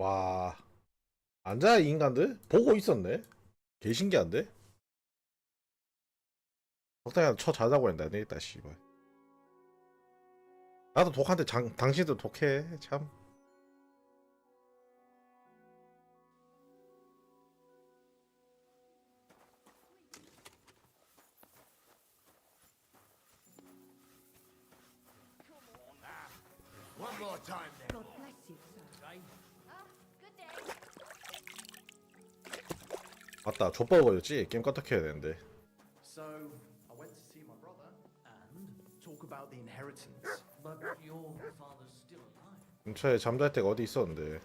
와, 앉아 이 인간들 보고 있었네. 개 신기한데? 적당히 쳐 자자고 했는데 안 되겠다 씨발. 나도 독한데 당신도 독해 참. One more time then. God bless you, sir. Okay? Good day. 맞다, 족발 걸렸지. 게임 껐다 켜야 되는데. So, I went to see my brother and talk about the inheritance. But your father's still alive. 근처에 잠잘 데가 어디 있었는데.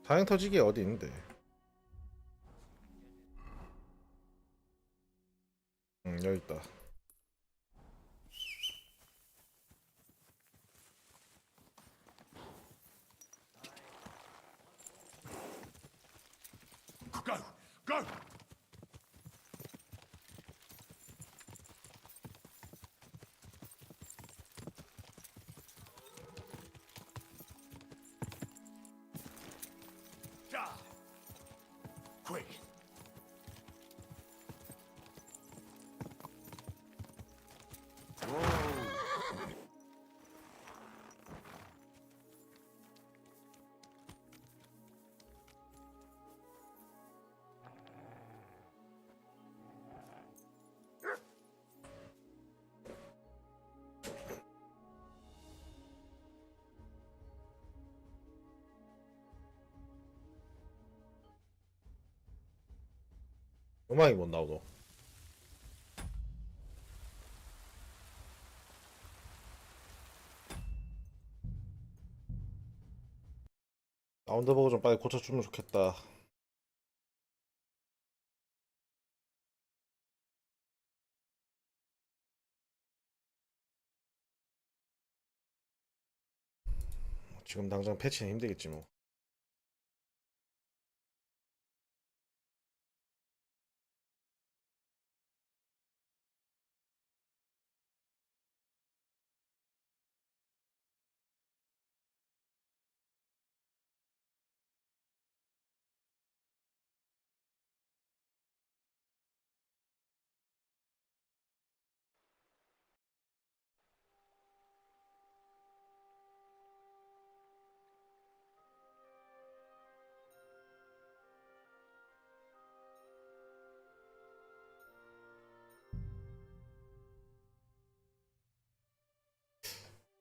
사형 터지기 어디 있는데. 여기 있다. Go! Go! Ah. Quick! 음악이 못 나오노. 사운드 버그 좀 빨리 고쳐주면 좋겠다. 지금 당장 패치는 힘들겠지 뭐.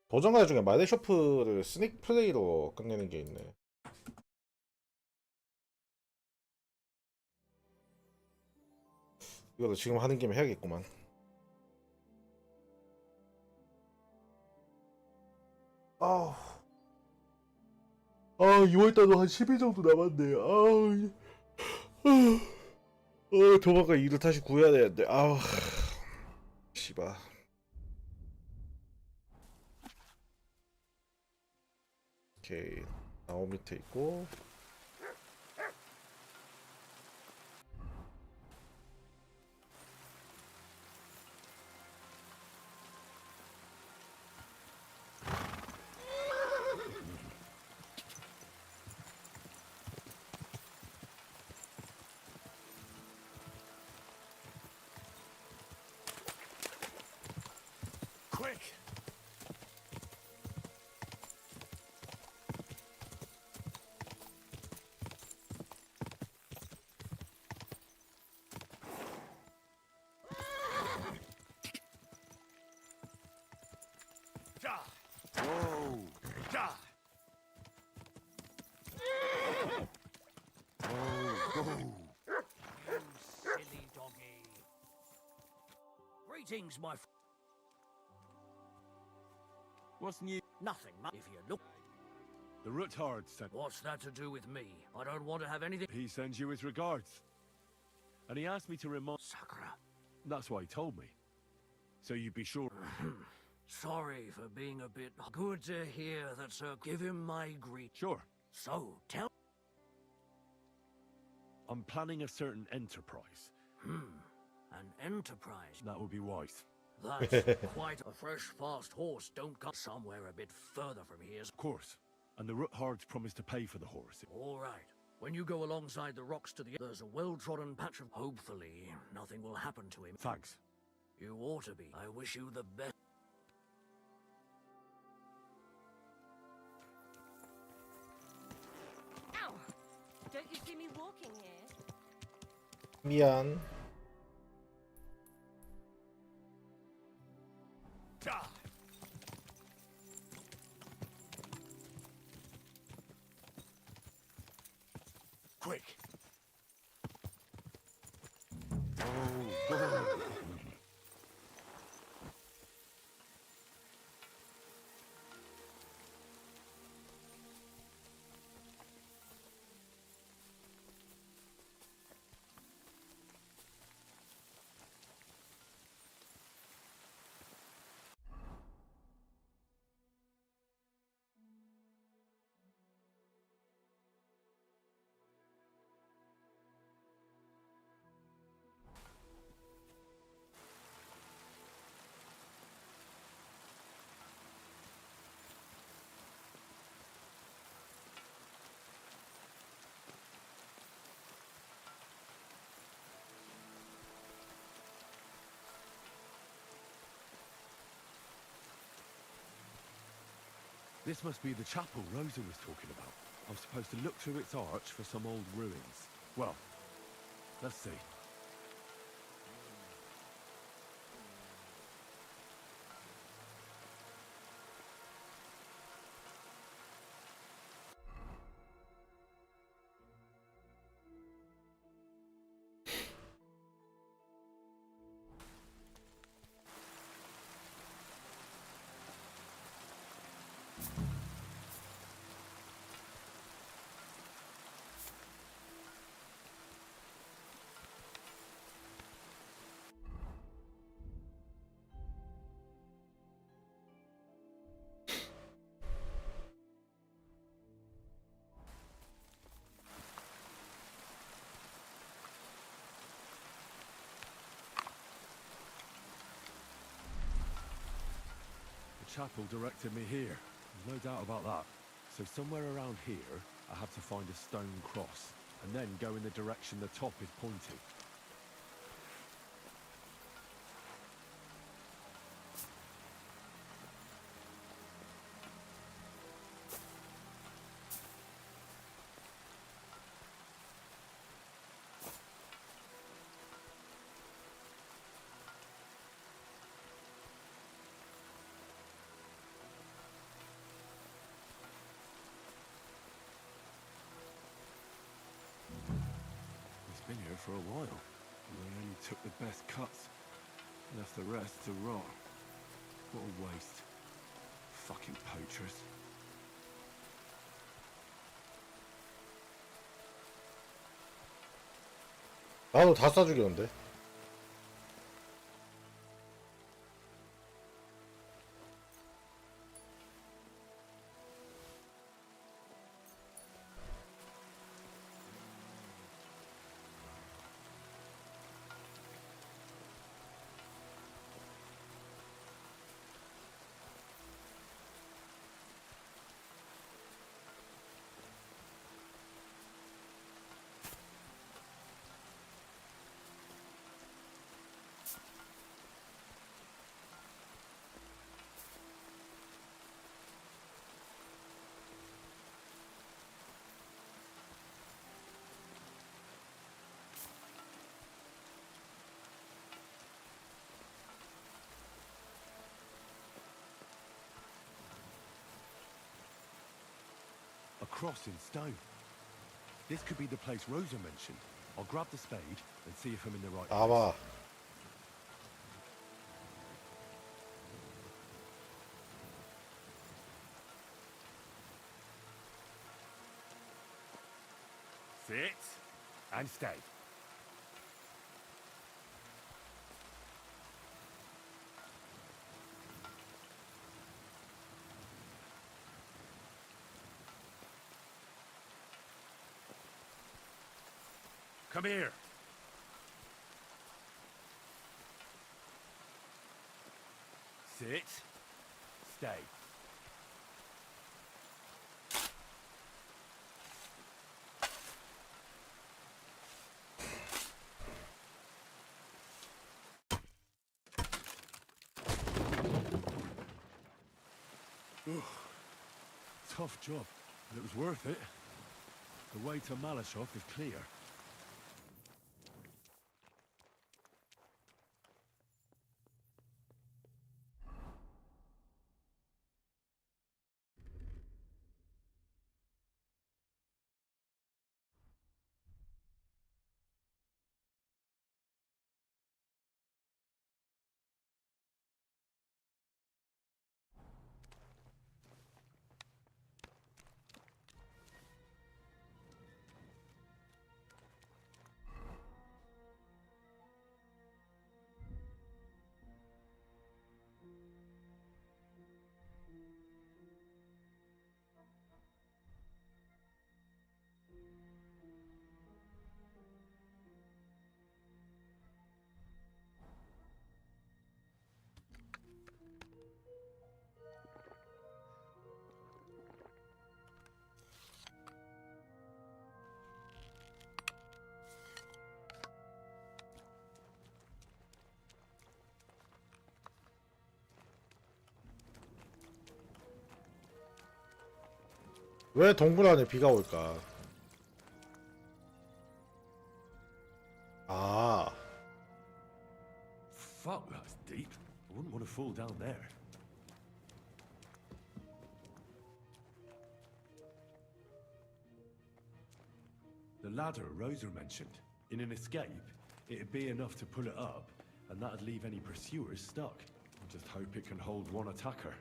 도전과제 중에 마데쇼프를 스닉 플레이로 끝내는 게 있네. 이거도 지금 하는 김에 해야겠구만. 아, 2월달도 한 10일 정도 남았네. 도망가 일을 다시 구해야 되는데. 씨발. 오케이, 나무 밑에 있고. Quick! Ja! Whoa! Ja! Silly doggy. Greetings, my What's new? nothing. If you look, The Rootard sent. what's that to do with me? I don't want to have anything. He sends you his regards. And he asked me to remind. Sakura. That's what he told me. So you'd be sure. Sorry for being a bit. Good to hear that, sir. Give him my greet. Sure. So tell. I'm planning a certain enterprise. An enterprise. That would be wise. That's quite a fresh, fast horse. Don't come somewhere a bit further from here. Of course. And the Roothards promised to pay for the horse. All right. When you go alongside the rocks to the... There's a well-trodden patch of... Hopefully, nothing will happen to him. Thanks. You ought to be. I wish you the best. Ow! Don't you see me walking here? 미안. Die! Quick! Oh, This must be the chapel Rosa was talking about. I'm supposed to look through its arch for some old ruins. Well, let's see. The chapel directed me here. There's no doubt about that. So somewhere around here, I have to find a stone cross, and then go in the direction the top is pointing. Been here for a while. They only took the best cuts, left the rest to rot. What a waste. Fucking poachers. 나도 다 쏴죽였는데. A cross in stone. This could be the place Rosa mentioned. I'll grab the spade and see if I'm in the right place. 나봐. Sit and stay. Come here. Sit. Stay. Tough job, but it was worth it. The way to Malashov is clear. 왜 동굴 안에 비가 올까? 아, Fuck, that's deep. I wouldn't want to fall down there. The ladder Rosa mentioned. In an escape, it'd be enough to pull it up, and that'd leave any pursuers stuck. I just hope it can hold one attacker.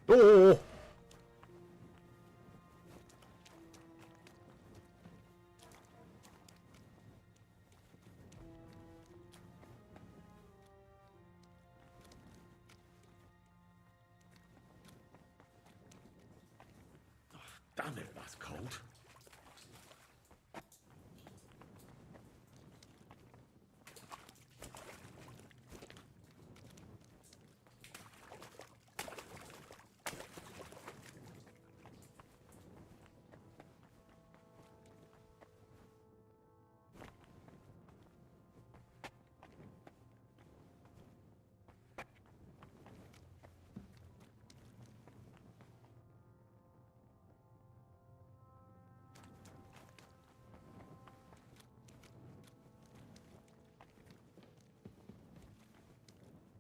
오, Damn it, that's cold.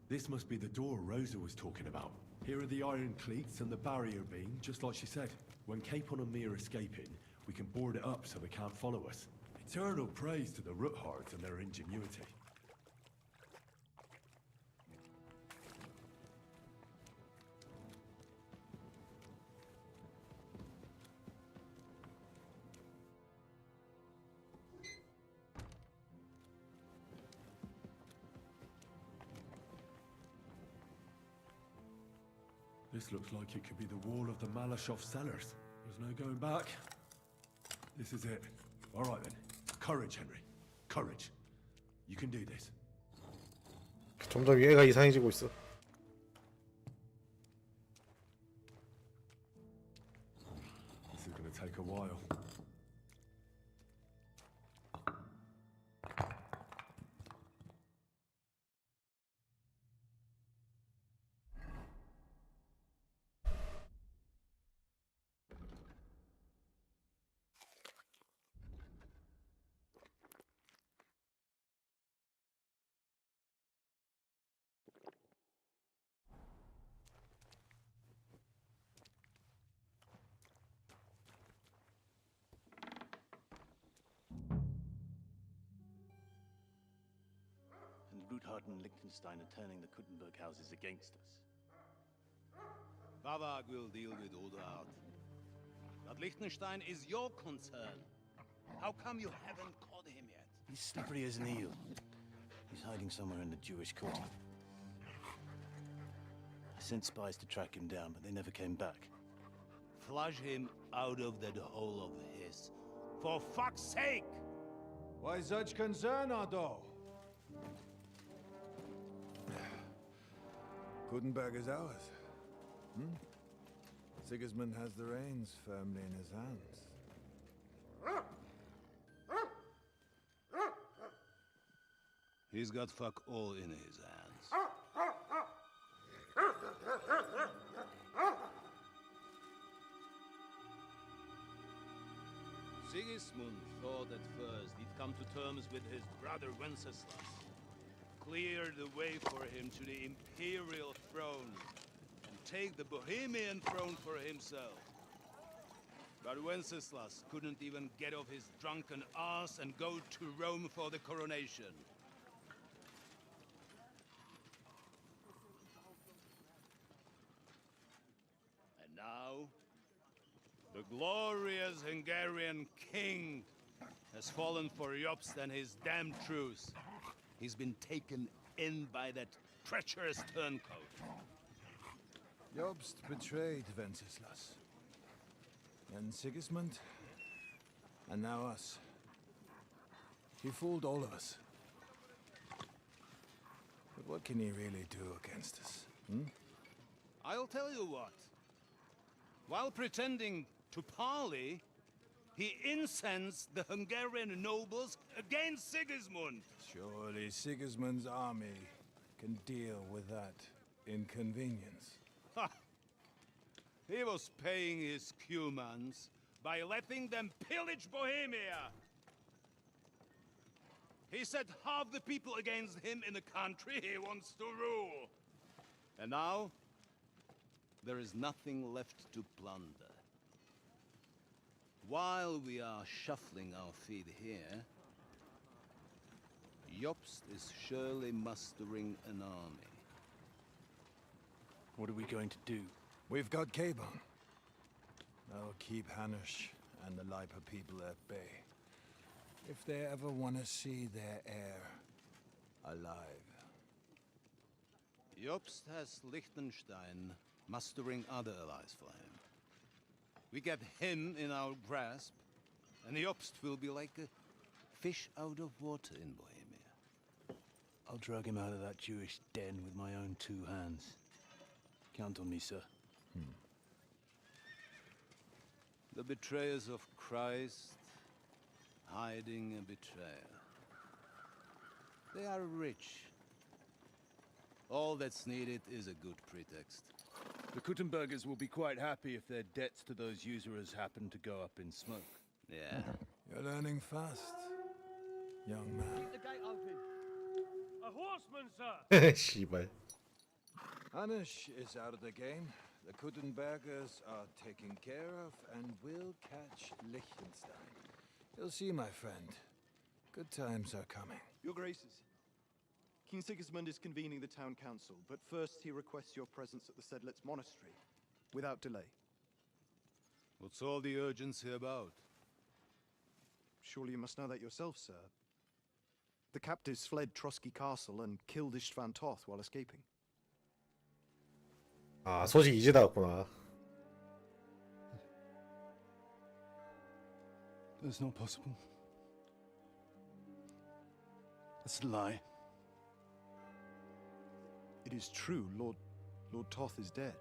This must be the door Rosa was talking about. Here are the iron cleats and the barrier beam, just like she said. When Capon and me are escaping, we can board it up so they can't follow us. Eternal praise to the Roothards and their ingenuity. This looks like it could be the wall of the Malashov cellars. There's no going back. This is it. All right then. Courage, Henry. Courage. You can do this. 점점 얘가 이상해지고 있어. This is going to take a while. Ruthard and Liechtenstein are turning the Kuttenberg houses against us. Bavag will deal with Odoard. But Liechtenstein is your concern. How come you haven't caught him yet? He's slippery as an eel. He's hiding somewhere in the Jewish quarter. I sent spies to track him down, but they never came back. flush him out of that hole of his. For fuck's sake! Why such concern, Otto? Gutenberg is ours. Sigismund has the reins firmly in his hands. He's got fuck all in his hands. Sigismund thought at first he'd come to terms with his brother Wenceslas, clear the way for him to the imperial throne, and take the Bohemian throne for himself. But Wenceslas couldn't even get off his drunken ass and go to Rome for the coronation. And now, the glorious Hungarian king has fallen for Jobst and his damned truce. He's been taken in by that treacherous turncoat. Jobst betrayed Wenceslas. And Sigismund. And now us. He fooled all of us. But what can he really do against us? I'll tell you what. While pretending to parley, he incensed the Hungarian nobles against Sigismund. Surely Sigismund's army can deal with that inconvenience. Ha! He was paying his Cumans by letting them pillage Bohemia. He set half the people against him in the country he wants to rule. And now, there is nothing left to plunder. While we are shuffling our feet here, Jobst is surely mustering an army. What are we going to do? We've got Cabon. That'll keep Hanush and the Lipa people at bay. If they ever want to see their heir alive. Jobst has Liechtenstein mustering other allies for him. We get him in our grasp, and Jobst will be like a fish out of water in Bohemia. I'll drag him out of that Jewish den with my own two hands. Count on me, sir. The betrayers of Christ hiding a betrayer. They are rich. All that's needed is a good pretext. The Kuttenbergers will be quite happy if their debts to those usurers happen to go up in smoke. Yeah. You're learning fast, young man. The gate open. A horseman, sir. 씨발. Hanush is out of the game. The Kuttenbergers are taken care of, and we'll catch Liechtenstein. You'll see, my friend. Good times are coming. Your Graces, King Sigismund is convening the town council, but first he requests your presence at the Sedlitz monastery, without delay. What's all the urgency about? Surely you must know that yourself, sir. The captives fled Trotsky Castle and killed Istvan Toth while escaping. 아, 소식 이제 나왔구나. That's not possible. That's a lie. It is true, Lord Toth is dead.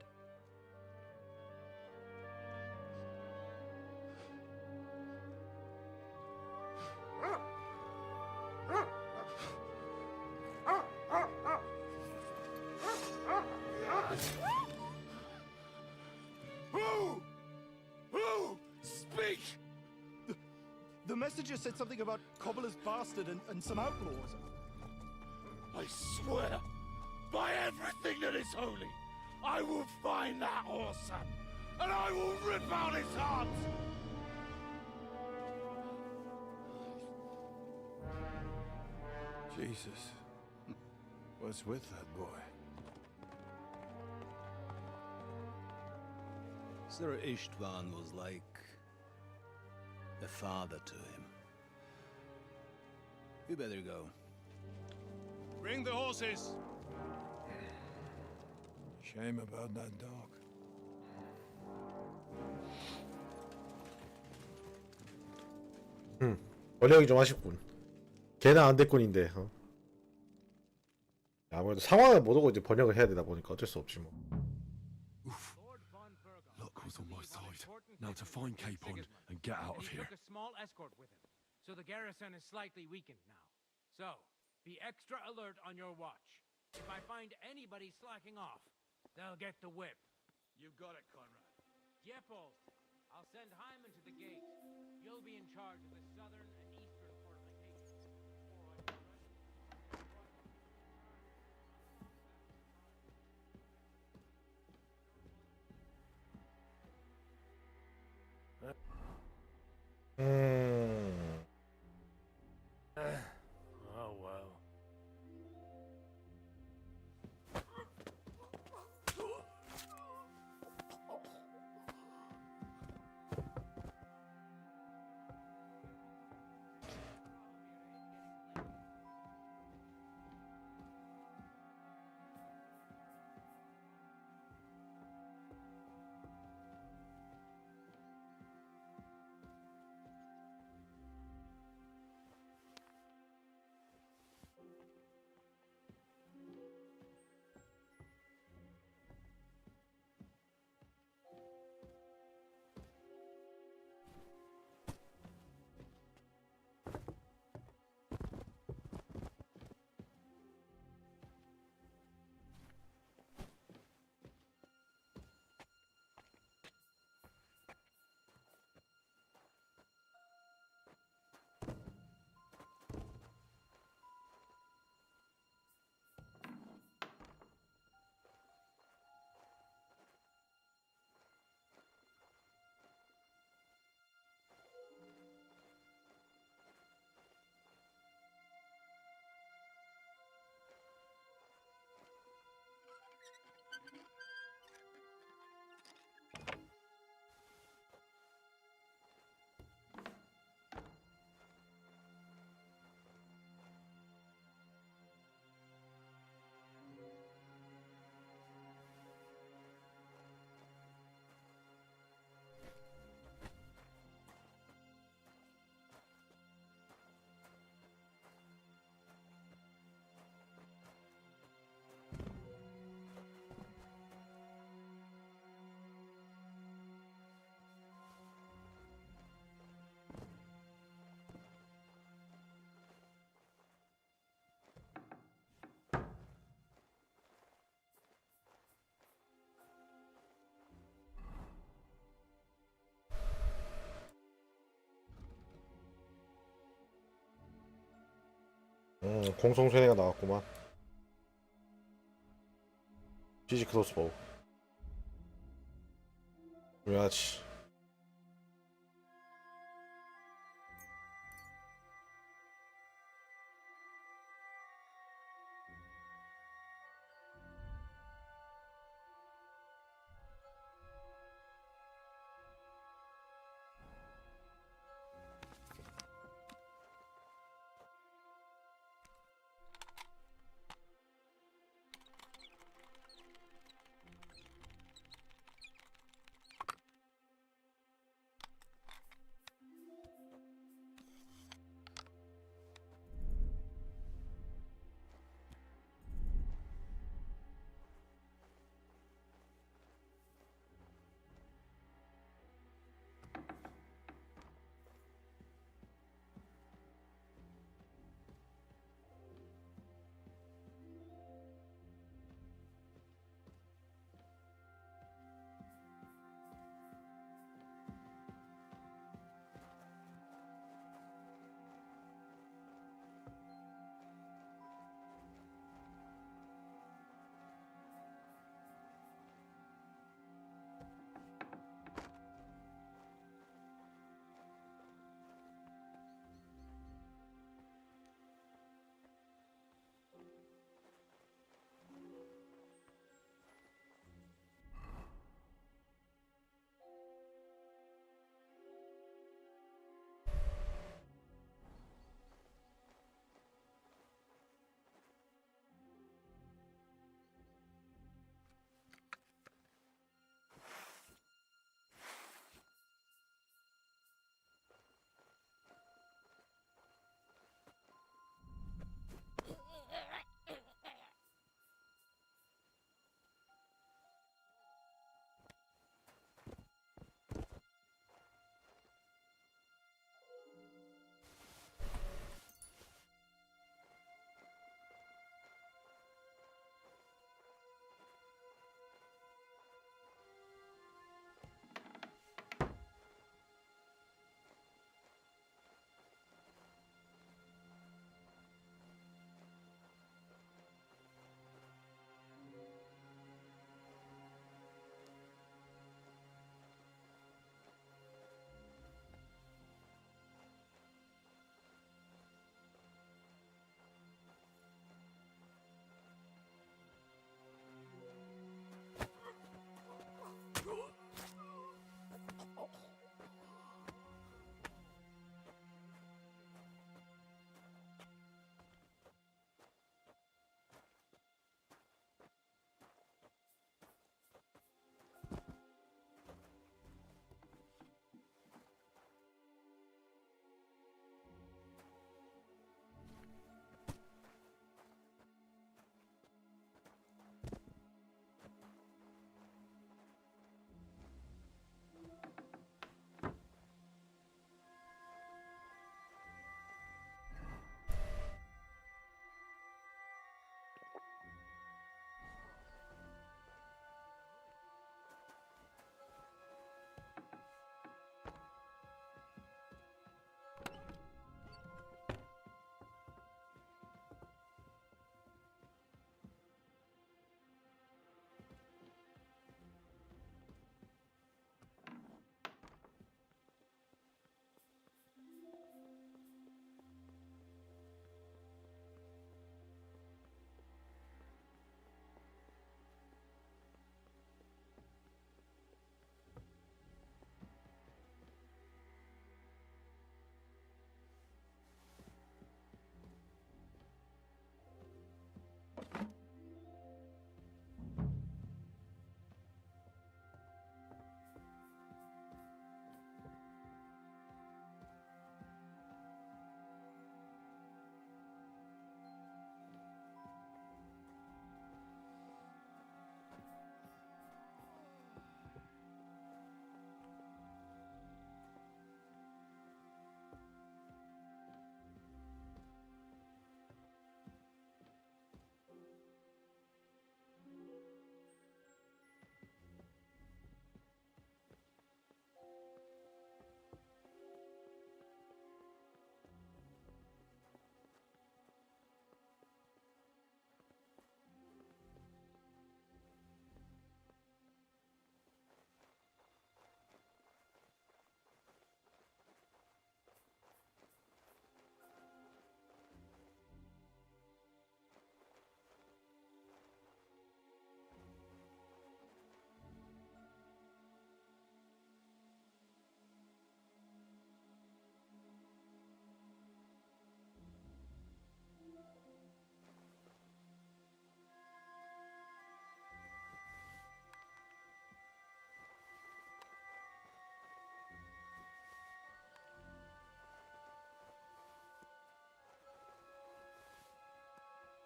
Who? Speak! The messenger said something about Cobbler's bastard and some outlaws. I swear, by everything that is holy, I will find that whoreson, and I will rip out his heart! Jesus. What's with that boy? Sir Istvan was like a father to him. You better go. Bring the horses! Shame about that dog. 번역이 좀 아쉽군. 걔는 안 됐군인데. 아무래도 상황을 모르고 이제 번역을 해야 되다 보니까 어쩔 수 없지 뭐. Luck was on my side. Now to find Capon and get out of here. A small escort with him, so the garrison is slightly weakened now. So, be extra alert on your watch. If I find anybody slacking off, they'll get the whip. You got it, Conrad. Jeppel, I'll send Hyman to the gate. You'll be in charge of the southern and eastern fortifications. All right, Oh well. 공성쇠뇌가 나왔구만. 지지 크로스보우. 중요하지.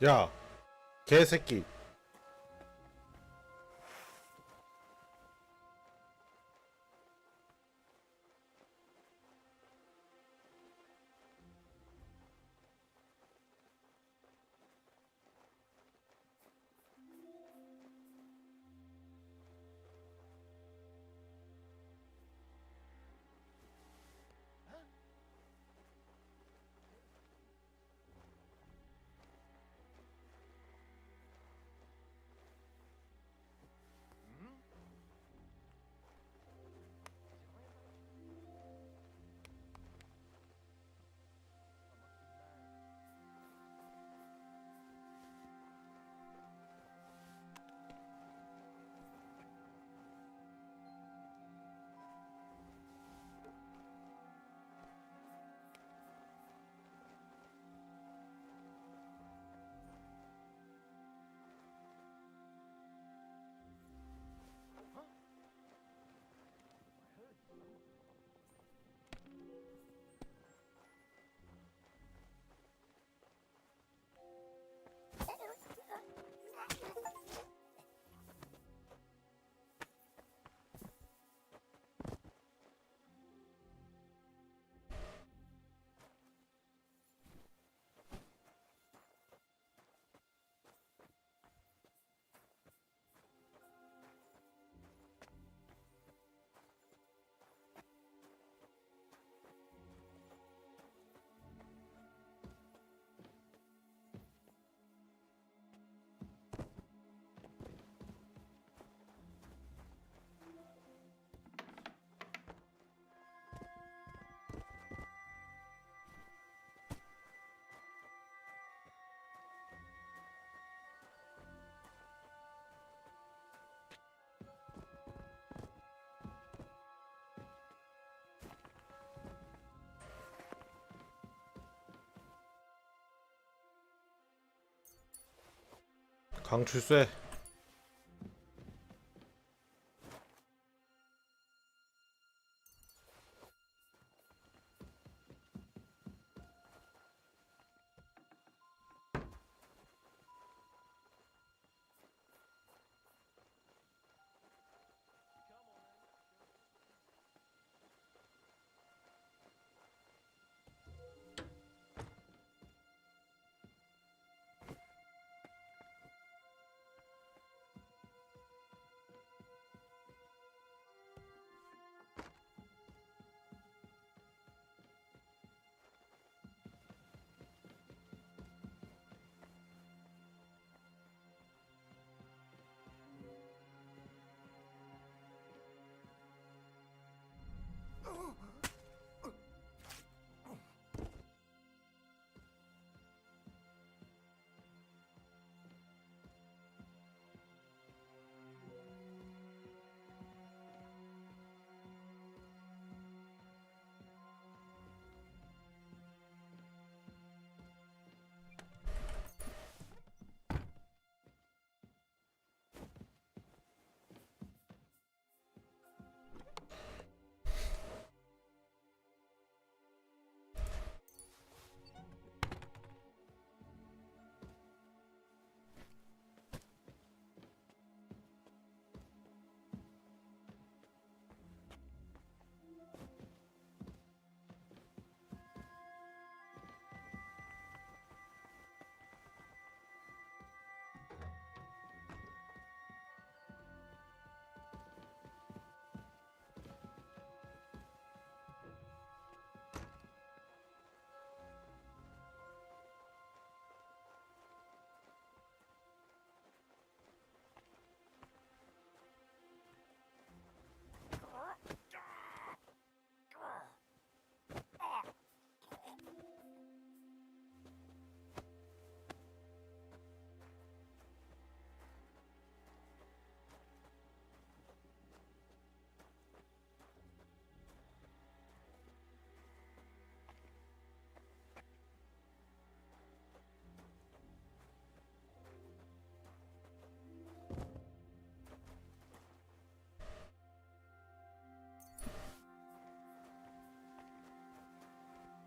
야, 개새끼. 강출세.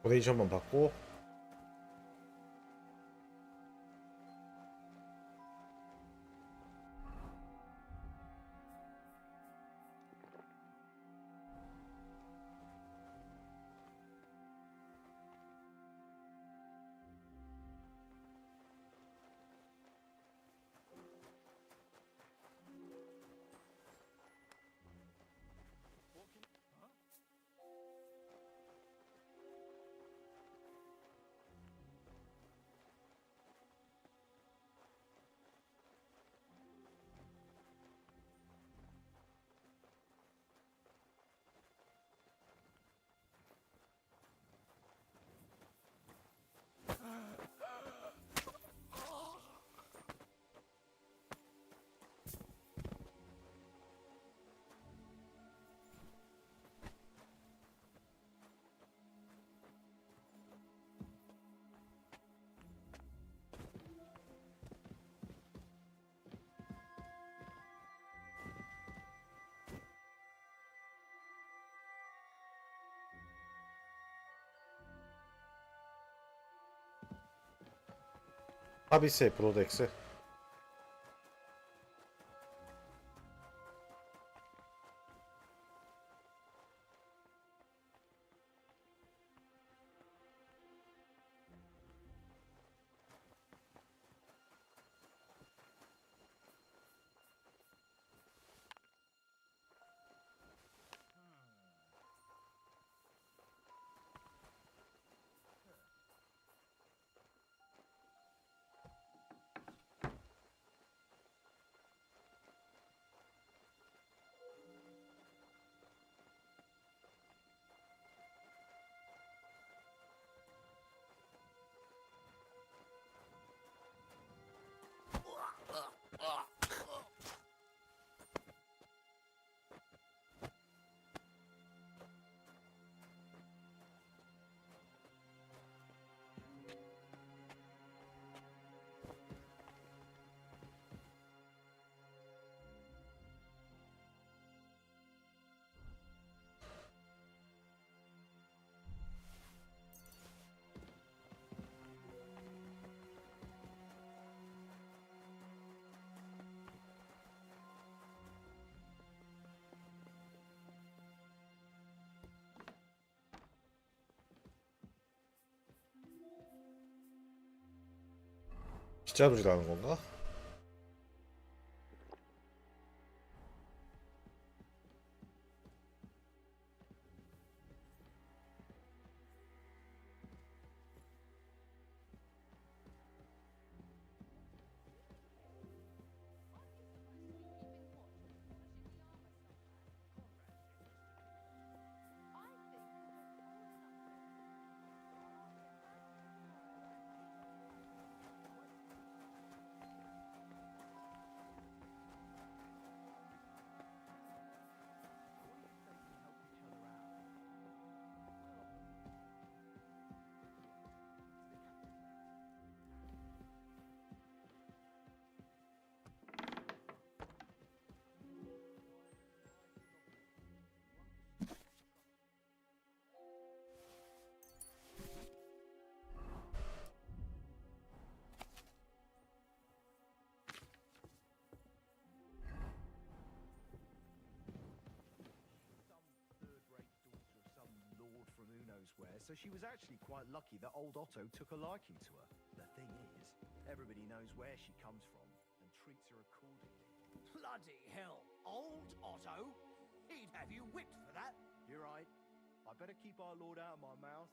오데이션만 받고 하비스의 브로덱스. 진짜로 지나는 건가? So she was actually quite lucky that old Otto took a liking to her. The thing is, everybody knows where she comes from and treats her accordingly. Bloody hell, old Otto? He'd have you whipped for that. You're right. I better keep our Lord out of my mouth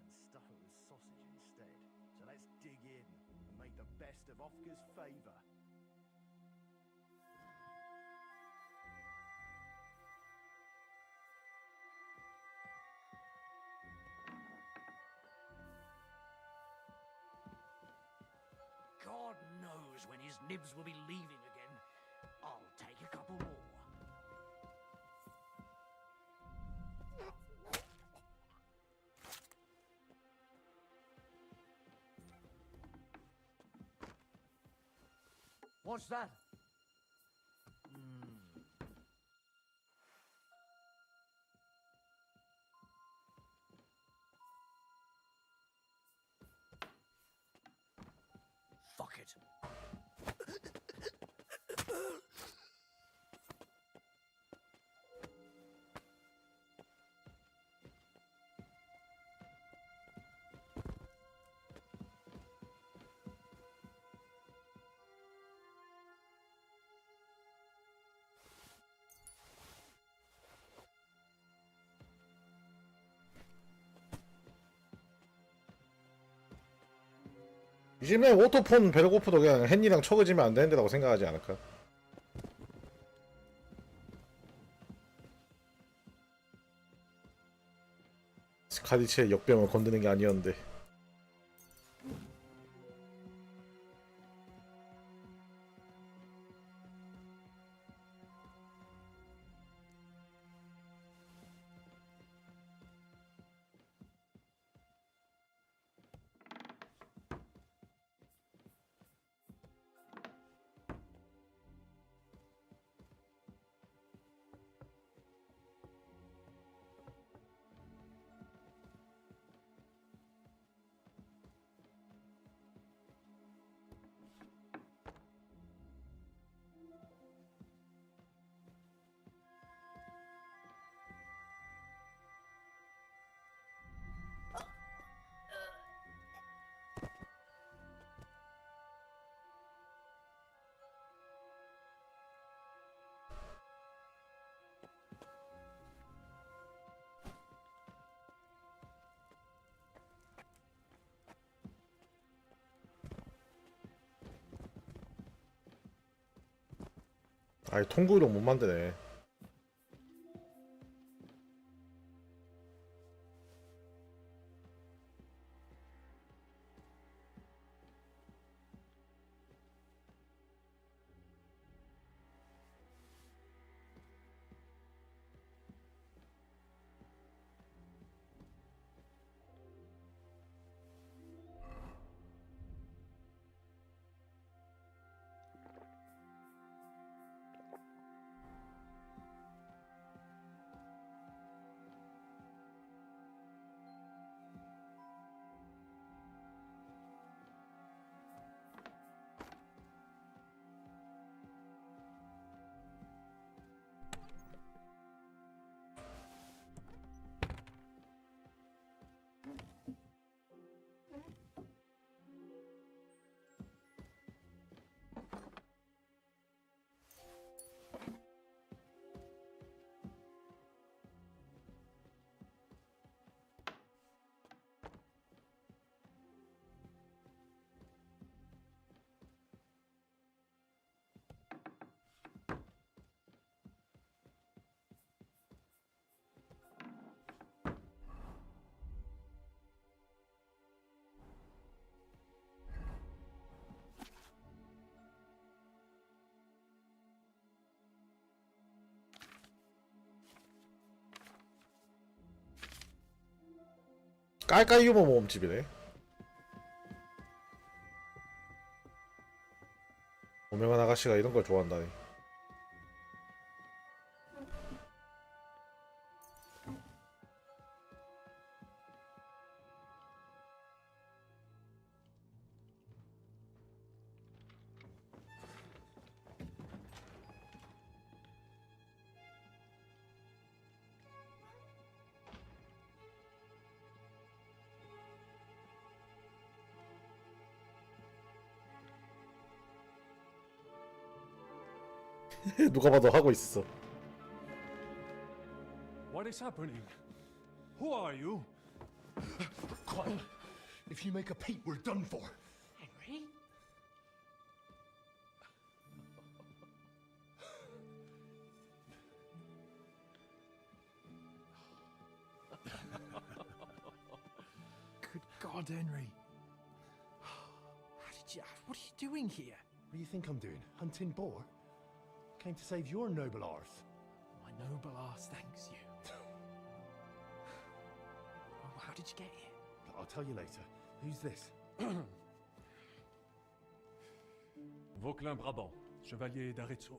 and stuff it with sausage instead. So let's dig in and make the best of Ofka's favour. God knows when his nibs will be leaving again. I'll take a couple more. What's that? Fuck it. 이즘에 오토폰 배고프도 그냥 헨리랑 처그지면 안 되는 데라고 생각하지 않을까? 스카디치의 역병을 건드는 게 아니었는데. 아이 통구로 못 만드네. 깔깔 유머 모음집이네. 오명한 아가씨가 이런 걸 좋아한다니. 누가 봐도 하고 있어. What is happening? Who are you? Quiet. If you make a peep, we're done for. Henry? Good God, Henry. How did you... What are you doing here? What do you think I'm doing? Hunting boar? Came to save your noble arse. My noble ass thanks you. Oh, how did you get here? I'll tell you later. Who's this? Vauquelin Brabant, Chevalier d'Arezzo.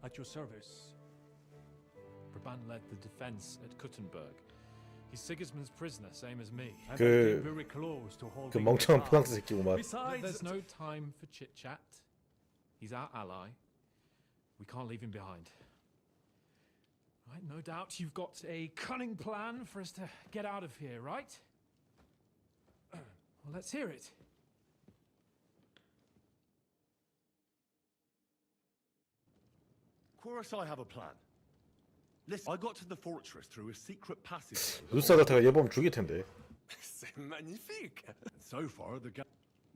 At your service. Brabant led the defense at Kuttenberg. He's Sigismund's prisoner, same as me. And I came very close to 그 holding 멍청한 him 프랑스 down. 새끼구만. Besides, There's no time for chit-chat. He's our ally. We can't leave him behind. Right, no doubt you've got a cunning plan for us to get out of here, right? Well, let's hear it. Of course I have a plan. Listen, I got to the fortress through a secret passage. 루사 같아가 얘 보면 죽일 텐데. C'est magnifique. So far,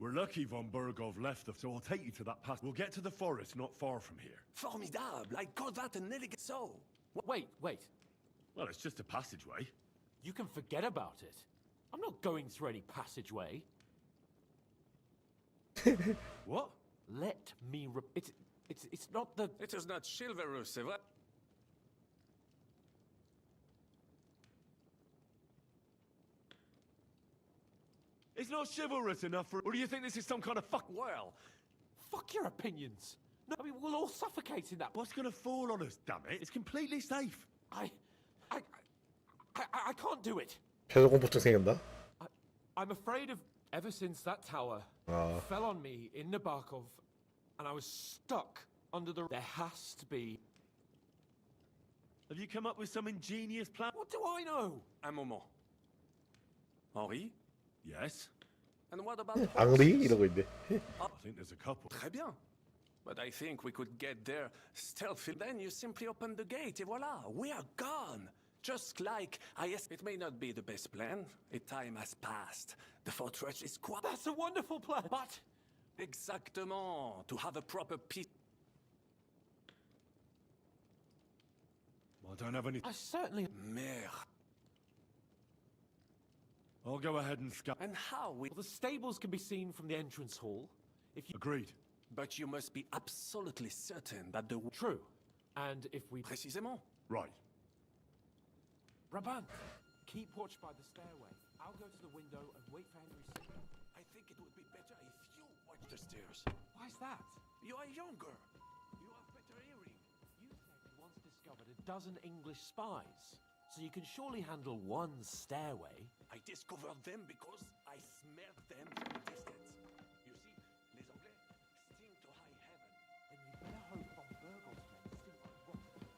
we're lucky von Burgov left us, so I'll take you to that pass. We'll get to the forest not far from here. Formidable! I call that an elegant so. Wait. Well, it's just a passageway. You can forget about it. I'm not going through any passageway. What? Let me it's not the... It is not chivalrous, c'est vrai? It's not chivalrous enough for... Or do you think this is some kind of fuck... Well, fuck your opinions. No, I mean, we'll all suffocate in that... What's gonna fall on us, damn it? It's completely safe. I can't do it. 폐소공포증 생긴다. I'm afraid of... Ever since that tower fell on me in Nabarkov, and I was stuck under the... There has to be... Have you come up with some ingenious plan? What do I know? Un moment. Henri? Yes? And what about... 앙리? 이러고 있네. I think there's a couple. Très bien. But I think we could get there stealthily. Then you simply open the gate, et voila, we are gone. Just like it may not be the best plan. A time has passed. The fortress is quite... That's a wonderful plan, but... Exactement. To have a proper peace... don't have any... I certainly... Merde. I'll go ahead and scout. And how we... The stables can be seen from the entrance hall. If you... Agreed. But you must be absolutely certain that the... True. And if we... Précisément. Right. Raban, keep watch by the stairway. I'll go to the window and wait for Henry's signal. I think it would be better if you watch the stairs. Why's that? You are younger. You have better hearing. You said you once discovered a dozen English spies. So you can surely handle one stairway. I discovered them because I smelled them from a distance. You see, les Anglais sting to high heaven. Then you better hope von Burgle's men still unlock the thing.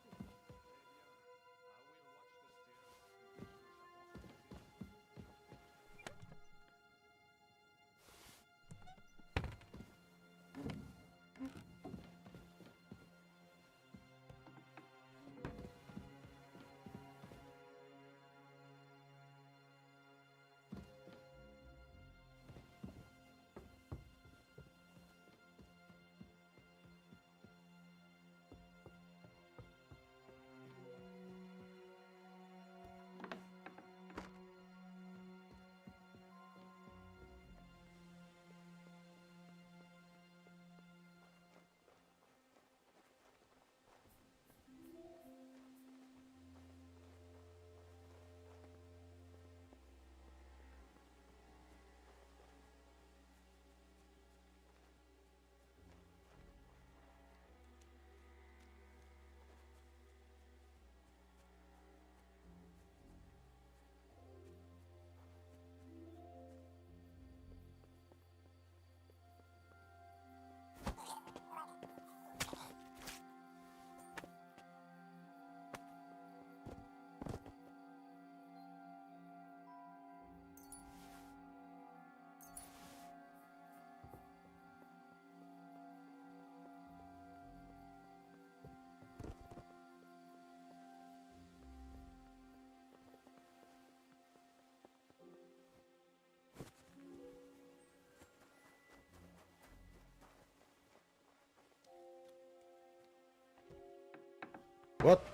What?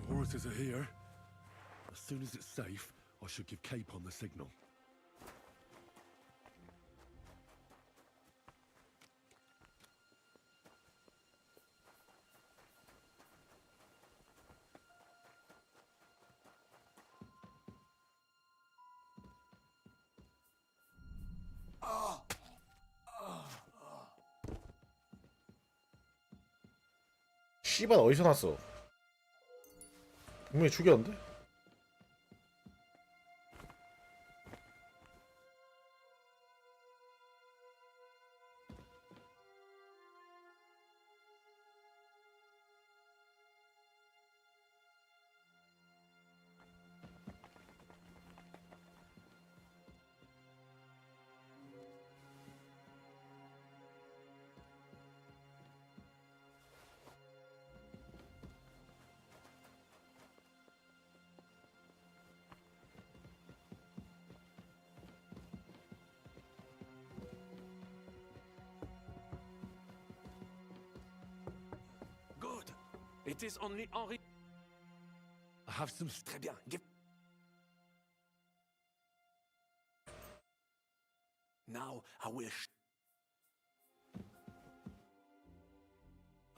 The horses are here. As soon as it's safe, I should give Capon the signal. 씨발 어디서 났어? 분명히 죽였는데? It is only Henri. I have some... Très bien. Give... Now I will...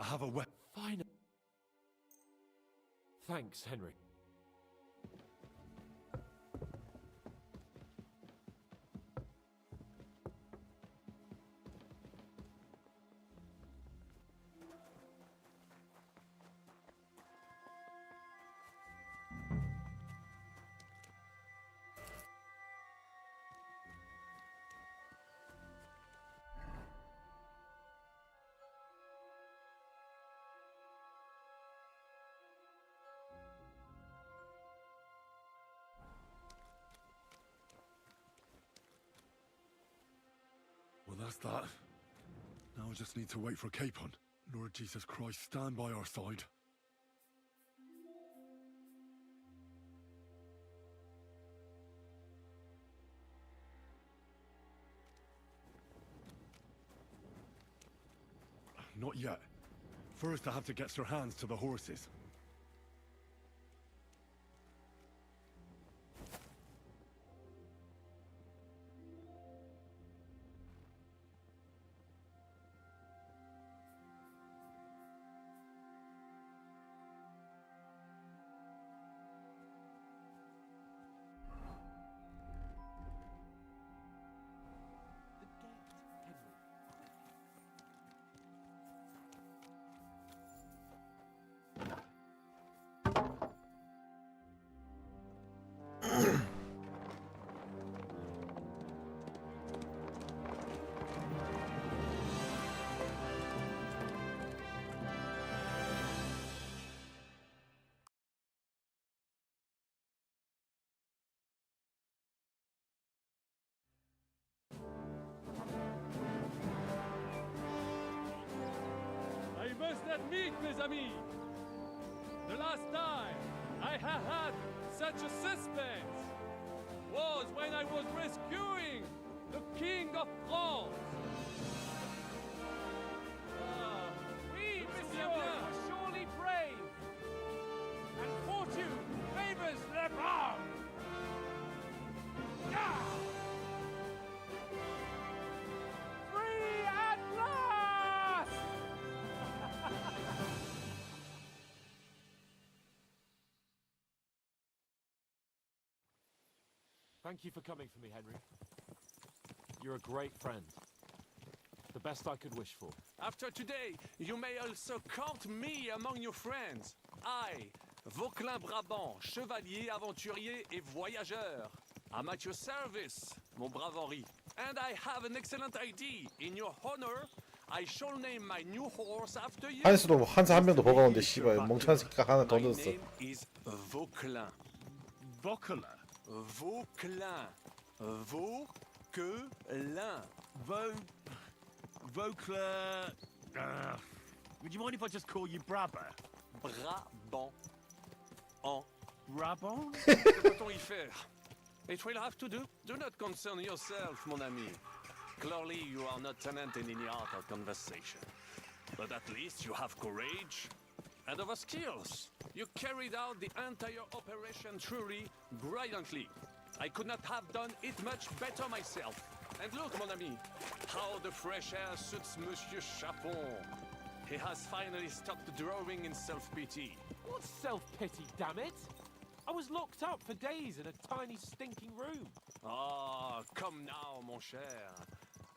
I have a weapon. Fine. Thanks, Henry. That's that. Now I just need to wait for Capon. Lord Jesus Christ, stand by our side. Not yet. First, I have to get Sir Hans to the horses. I must admit, mes amis, the last time I have had such a suspense was when I was rescuing the King of France. We, monsieur, are surely brave, and fortune favors the brave. Free at last! Thank you for coming for me, Henry. You're a great friend. The best I could wish for. After today, you may also count me among your friends. I, Vauquelin Brabant, chevalier, aventurier et voyageur. I'm at your service, mon brave Henri. And I have an excellent idea. In your honor, I shall name my new horse after you. 한수도 한사 한 명도 버거운데 씨발 멍청한 새끼가 하나 더 My 넣었어. name is Vauquelin. Vauquelin. Vauquelin. Vauquelin. Vauquelin. Would you mind if I just call you Brabant? Brabant. En. Brabant? Que peut-on y faire? It will have to do. Do not concern yourself, mon ami. Clearly, you are not tenant in any art or conversation. But at least you have courage and other skills. You carried out the entire operation truly brilliantly. I could not have done it much better myself. And look, mon ami, how the fresh air suits Monsieur Chapon. He has finally stopped drawing in self-pity. What self-pity, damn it? I was locked up for days in a tiny stinking room. Ah, come now, mon cher.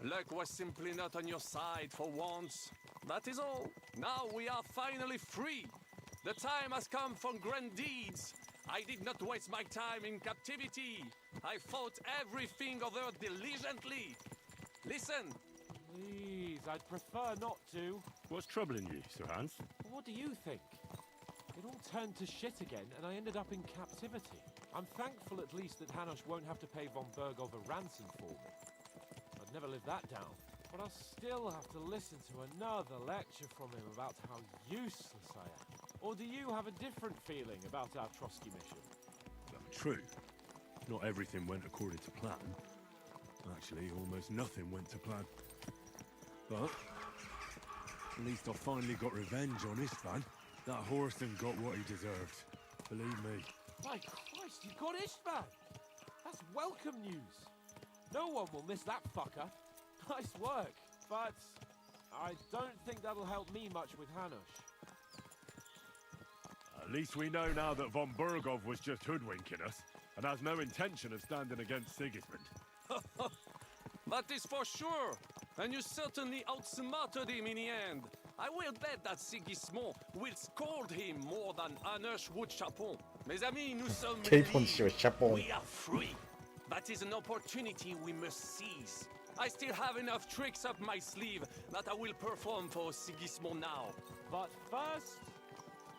Luck was simply not on your side for once. That is all. Now we are finally free. The time has come for grand deeds. I did not waste my time in captivity. I fought everything over diligently. Listen. Please, I'd prefer not to. What's troubling you, Sir Hans? What do you think? It all turned to shit again, and I ended up in captivity. I'm thankful at least that Hanush won't have to pay von Bergov a ransom for me. I'd never live that down. But I'll still have to listen to another lecture from him about how useless I am. Or do you have a different feeling about our Trotsky mission? True. Not everything went according to plan. Actually, almost nothing went to plan. But at least I finally got revenge on Istvan. That Horson got what he deserved. Believe me. My Christ, you got Istvan! That's welcome news. No one will miss that fucker. Nice work, but I don't think that'll help me much with Hanush. At least we know now that von Bergov was just hoodwinking us and has no intention of standing against Sigismund. That is for sure. And you certainly outsmarted him in the end. I will bet that Sigismund will scold him more than Hanush would Chapon. Mes amis, nous sommes libres. We are free. That is an opportunity we must seize. I still have enough tricks up my sleeve that I will perform for Sigismund now. But first,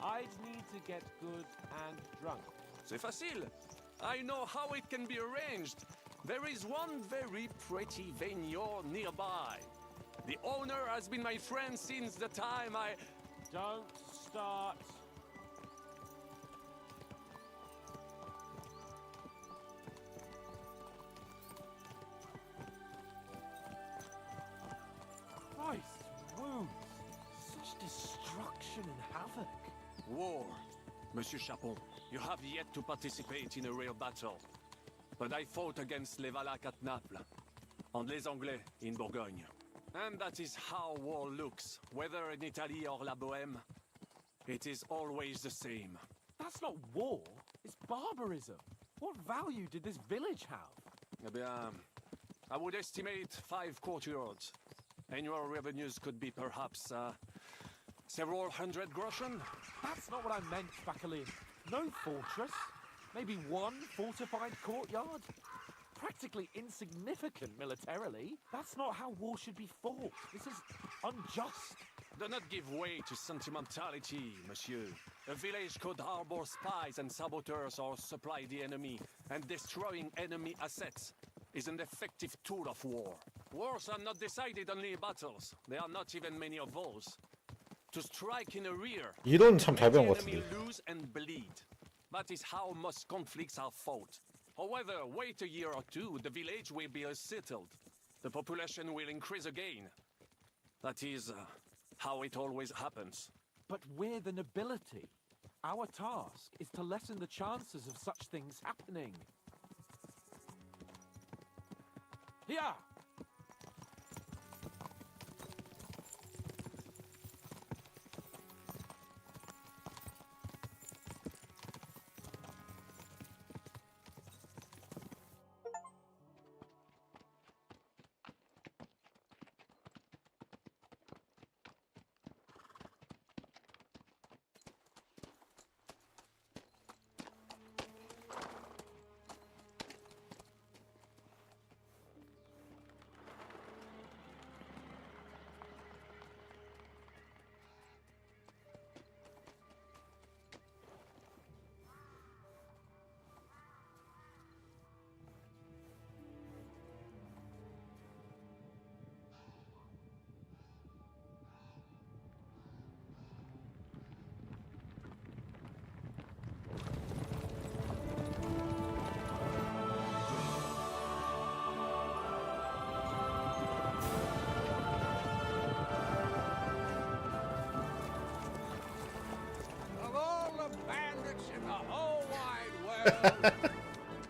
I'd need to get good and drunk. C'est facile. I know how it can be arranged. There is one very pretty vineyard nearby. The owner has been my friend since the time I... Don't start. Christ, wounds. Such destruction and havoc. War. Monsieur Chapon, you have yet to participate in a real battle. But I fought against les Valaques at Naples, and les Anglais in Bourgogne. And that is how war looks, whether in Italy or La Bohème. It is always the same. That's not war, it's barbarism. What value did this village have? Eh bien, I would estimate 5 courtyards. Annual revenues could be perhaps, several hundred groschen. That's not what I meant, Bacalin. No fortress. Maybe one fortified courtyard? Practically insignificant militarily. That's not how war should be fought. This is unjust. Do not give way to sentimentality, monsieur. A village could harbor spies and saboteurs or supply the enemy, and destroying enemy assets is an effective tool of war. Wars are not decided only in battles. There are not even many of those. To strike in a rear, 이론 참 잘 the 배운 것 enemy 같은데. lose and bleed. That is how most conflicts are fought. However, wait a year or two, the village will be settled. The population will increase again. That is how it always happens. But we're the nobility. Our task is to lessen the chances of such things happening. Here!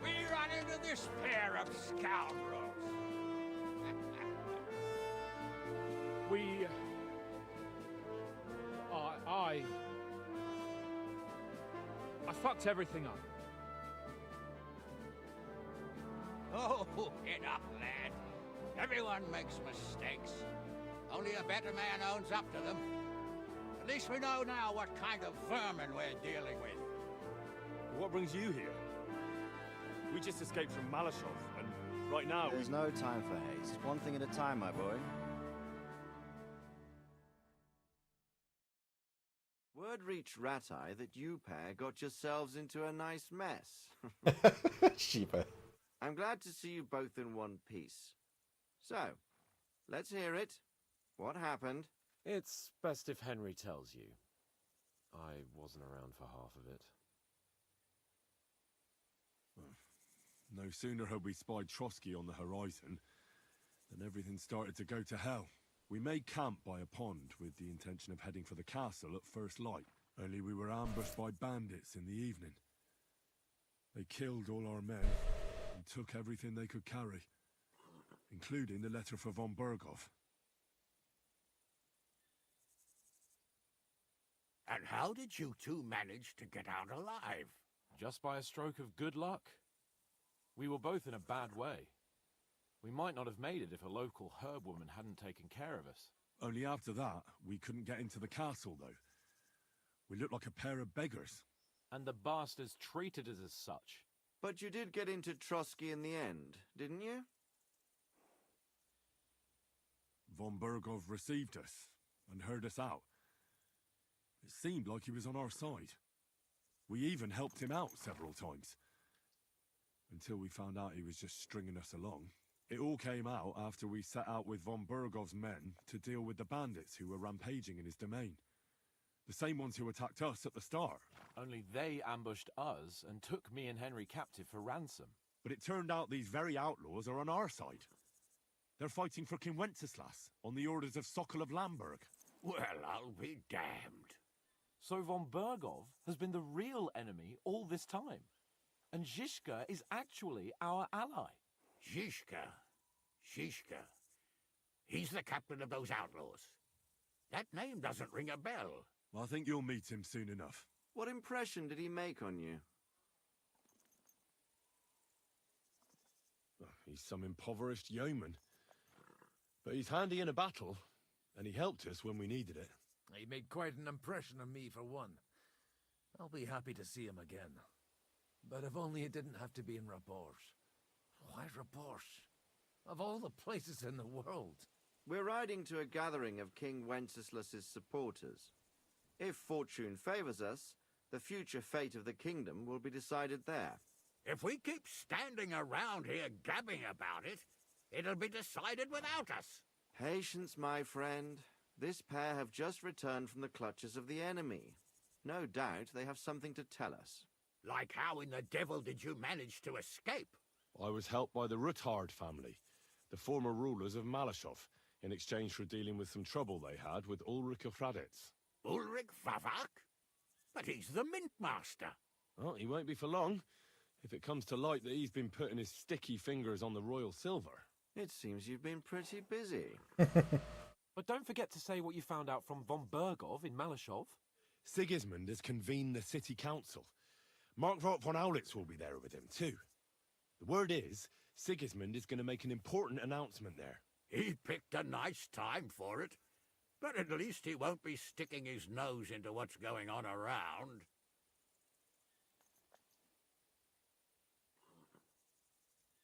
We run into this pair of scoundrels. I fucked everything up. Oh, get up, lad. Everyone makes mistakes. Only a better man owns up to them. At least we know now what kind of vermin we're dealing with. What brings you here? We just escaped from Malashov, and right now There's no time for haste. One thing at a time, my boy. Word reached Rat-Eye that you pair got yourselves into a nice mess. 씨발. I'm glad to see you both in one piece. So, let's hear it. What happened? It's best if Henry tells you. I wasn't around for half of it. No sooner had we spied Trotsky on the horizon than everything started to go to hell. We made camp by a pond with the intention of heading for the castle at first light, only we were ambushed by bandits in the evening. They killed all our men and took everything they could carry, including the letter for von Berghoff. And how did you two manage to get out alive? Just by a stroke of good luck. We were both in a bad way. We might not have made it if a local herb woman hadn't taken care of us. Only after that, we couldn't get into the castle, though. We looked like a pair of beggars. And the bastards treated us as such. But you did get into Trotsky in the end, didn't you? Von Berghoff received us and heard us out. It seemed like he was on our side. We even helped him out several times. until we found out he was just stringing us along. It all came out after we set out with von Bergov's men to deal with the bandits who were rampaging in his domain. The same ones who attacked us at the start. Only they ambushed us and took me and Henry captive for ransom. But it turned out these very outlaws are on our side. They're fighting for King Wenceslas on the orders of Sokol of Lamberg. Well, I'll be damned. So von Bergov has been the real enemy all this time. And Zizka is actually our ally. Zizka. He's the captain of those outlaws. That name doesn't ring a bell. I think you'll meet him soon enough. What impression did he make on you? He's some impoverished yeoman. But he's handy in a battle, and he helped us when we needed it. He made quite an impression on me, for one. I'll be happy to see him again. But if only it didn't have to be in Rabosh. Why Rabosh? Of all the places in the world. We're riding to a gathering of King Wenceslas's supporters. If fortune favors us, the future fate of the kingdom will be decided there. If we keep standing around here gabbing about it, it'll be decided without us. Patience, my friend. This pair have just returned from the clutches of the enemy. No doubt they have something to tell us. Like how in the devil did you manage to escape? I was helped by the Ruthard family, the former rulers of Malashov, in exchange for dealing with some trouble they had with Ulrich of Raditz. Ulrich Favak? But he's the mint master. Well, he won't be for long, if it comes to light that he's been putting his sticky fingers on the royal silver. It seems you've been pretty busy. But don't forget to say what you found out from von Bergov in Malashov. Sigismund has convened the city council. Markvart von Aulitz will be there with him, too. The word is, Sigismund is going to make an important announcement there. He picked a nice time for it. But at least he won't be sticking his nose into what's going on around.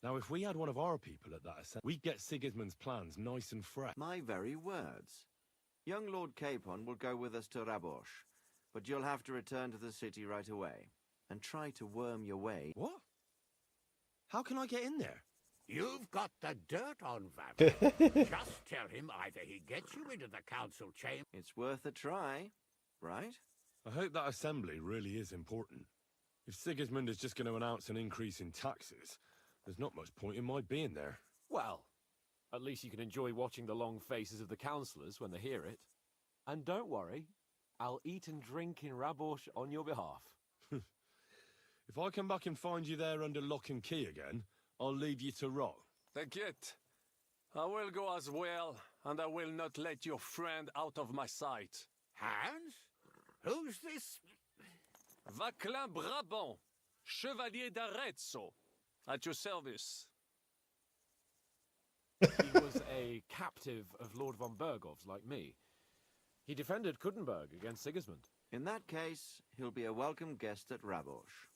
Now, if we had one of our people at that assembly, we'd get Sigismund's plans nice and fresh. My very words. Young Lord Capon will go with us to Rabosh, but you'll have to return to the city right away, and try to worm your way. What? How can I get in there? You've got the dirt on Vav. Just tell him either he gets you into the council chamber. It's worth a try, right? I hope that assembly really is important. If Sigismund is just going to announce an increase in taxes, there's not much point in my being there. Well, at least you can enjoy watching the long faces of the councillors when they hear it. And don't worry, I'll eat and drink in Rabosh on your behalf. If I come back and find you there under lock and key again, I'll leave you to rot. Take it. I will go as well, and I will not let your friend out of my sight. Hans? Who's this? Vaclin Brabant, Chevalier d'Arezzo, at your service. He was a captive of Lord von Bergov's, like me. He defended Kuttenberg against Sigismund. In that case, he'll be a welcome guest at Rabosh.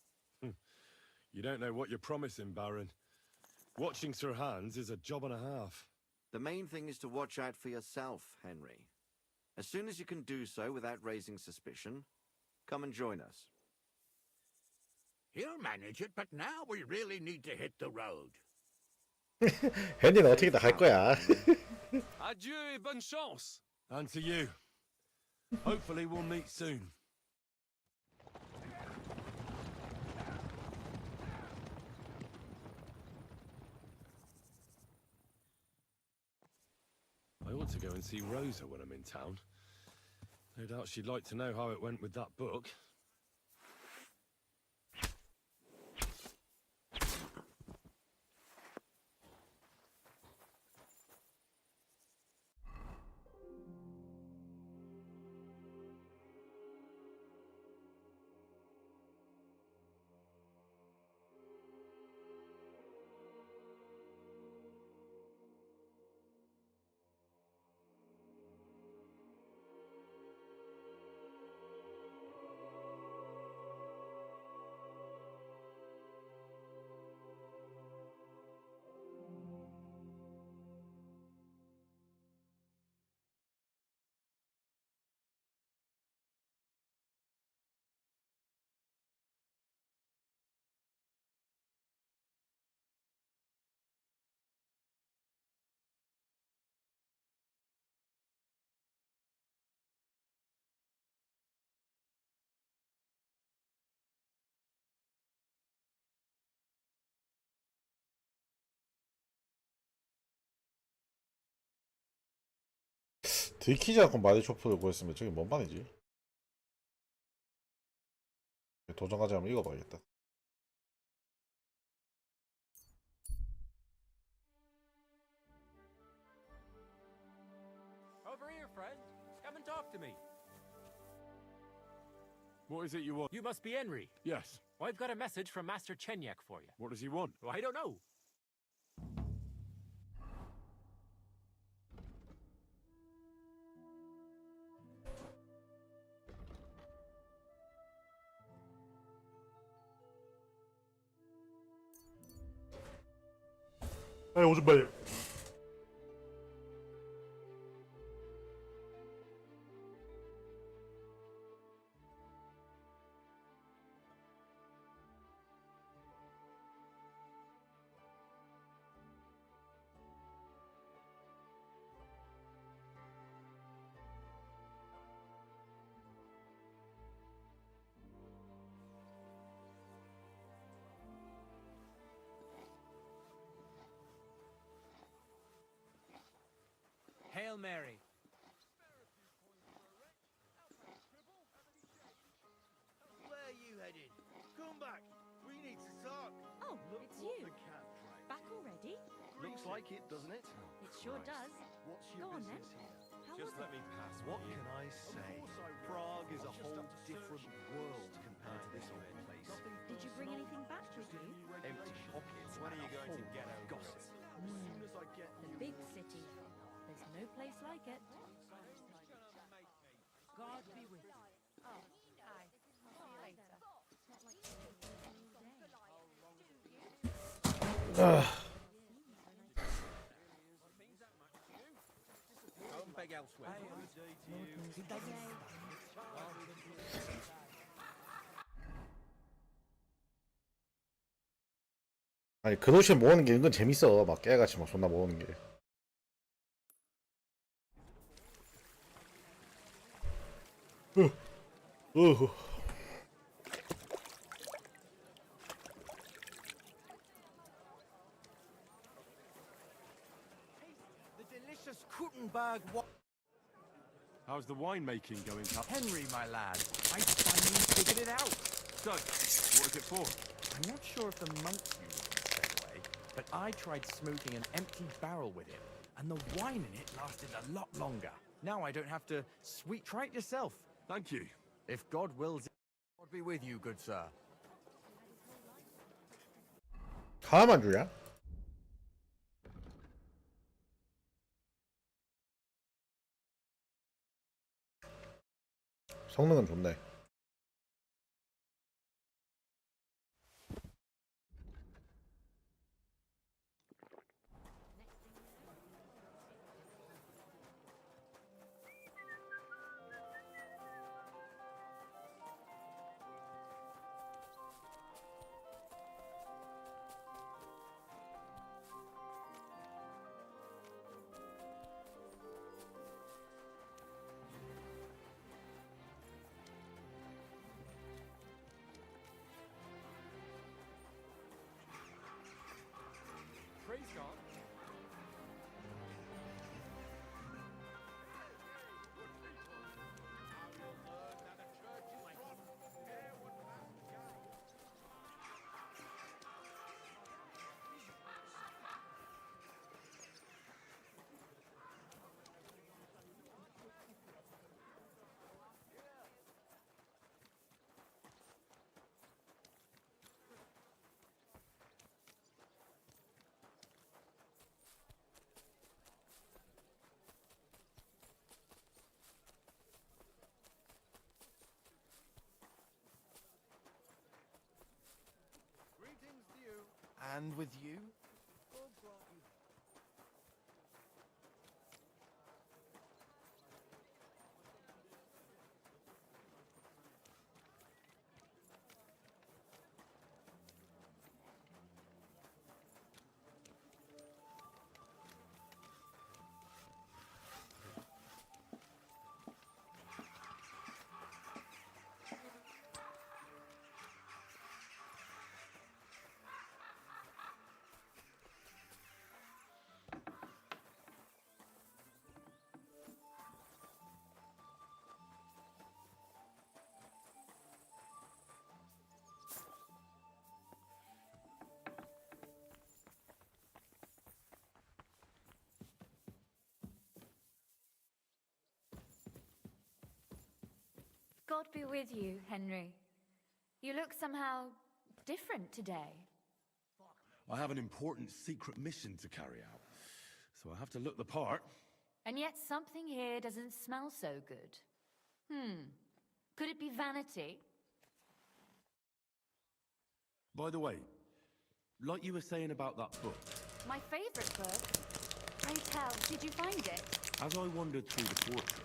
You don't know what you're promising, Baron. Watching Sir Hans is a job and a half. The main thing is to watch out for yourself, Henry. As soon as you can do so without raising suspicion, come and join us. He'll manage it, but now we really need to hit the road. 헨리는 어떻게 다 갈 거야. Adieu et bonne chance. And to you. Hopefully we'll meet soon. I ought to go and see Rosa when I'm in town. No doubt she'd like to know how it went with that book. 들키지 않고 마대쇼프를 구했으면 저게 뭔 말이지? 도전까지 한번 읽어봐야겠다. Over here, friend. Come and talk to me. What is it you want? You must be Henry. Yes. I've got a message from Master Chenyak for you. What does he want? Well, I don't know. 아니 오줌 빨리. Hail Mary. Where are you headed? Come back. We need to talk. Oh, Look it's what you. the cat dragged. Back already? Looks like it, doesn't it? It sure does. What's your Go on then. business here? How Just was let it? me pass. What will you? can I say? Prague is a whole different world compared to this old place. Did you bring anything back with you? Empty pockets. When are and you a going to whole get lot of over gossip. The big city. There's no place like it. God be with you. Oh, hi. See you later. Go and beg elsewhere. 아니 그릇을 모으는 게 은근 재밌어. 막 깨같이 막 존나 모으는 게. The delicious Kuttenberg How's the winemaking going, Captain? Henry, my lad. I finally figured it out. So, what is it for? I'm not sure if the monks use it the same way, but I tried smoking an empty barrel with it, and the wine in it lasted a lot longer. Now I don't have to try it yourself. Thank you. If God wills, God be with you, good sir. 하나만 주냐? 성능은 좋네. Praise God. Greetings to you. And with you? God grant you God be with you, Henry. You look somehow different today. I have an important secret mission to carry out, so I have to look the part. And yet something here doesn't smell so good. Could it be vanity? By the way, like you were saying about that book, My favorite book. Pray tell, did you find it? as I wandered through the fortress,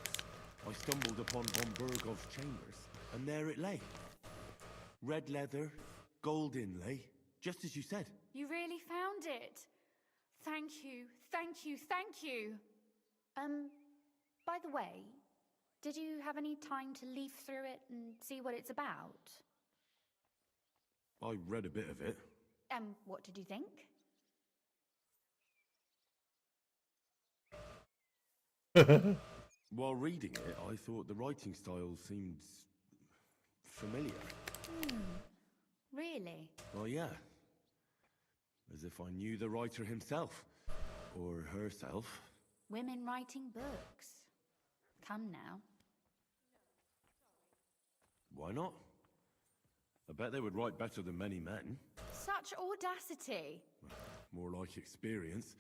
I stumbled upon von Bergov's chambers, and there it lay. Red leather, gold inlay, just as you said. You really found it. Thank you, thank you, thank you. By the way, did you have any time to leaf through it and see what it's about? I read a bit of it. What did you think? While reading it, I thought the writing style seemed familiar. Really? Well, yeah. As if I knew the writer himself. Or herself. Women writing books. Come now. Why not? I bet they would write better than many men. Such audacity. More like experience.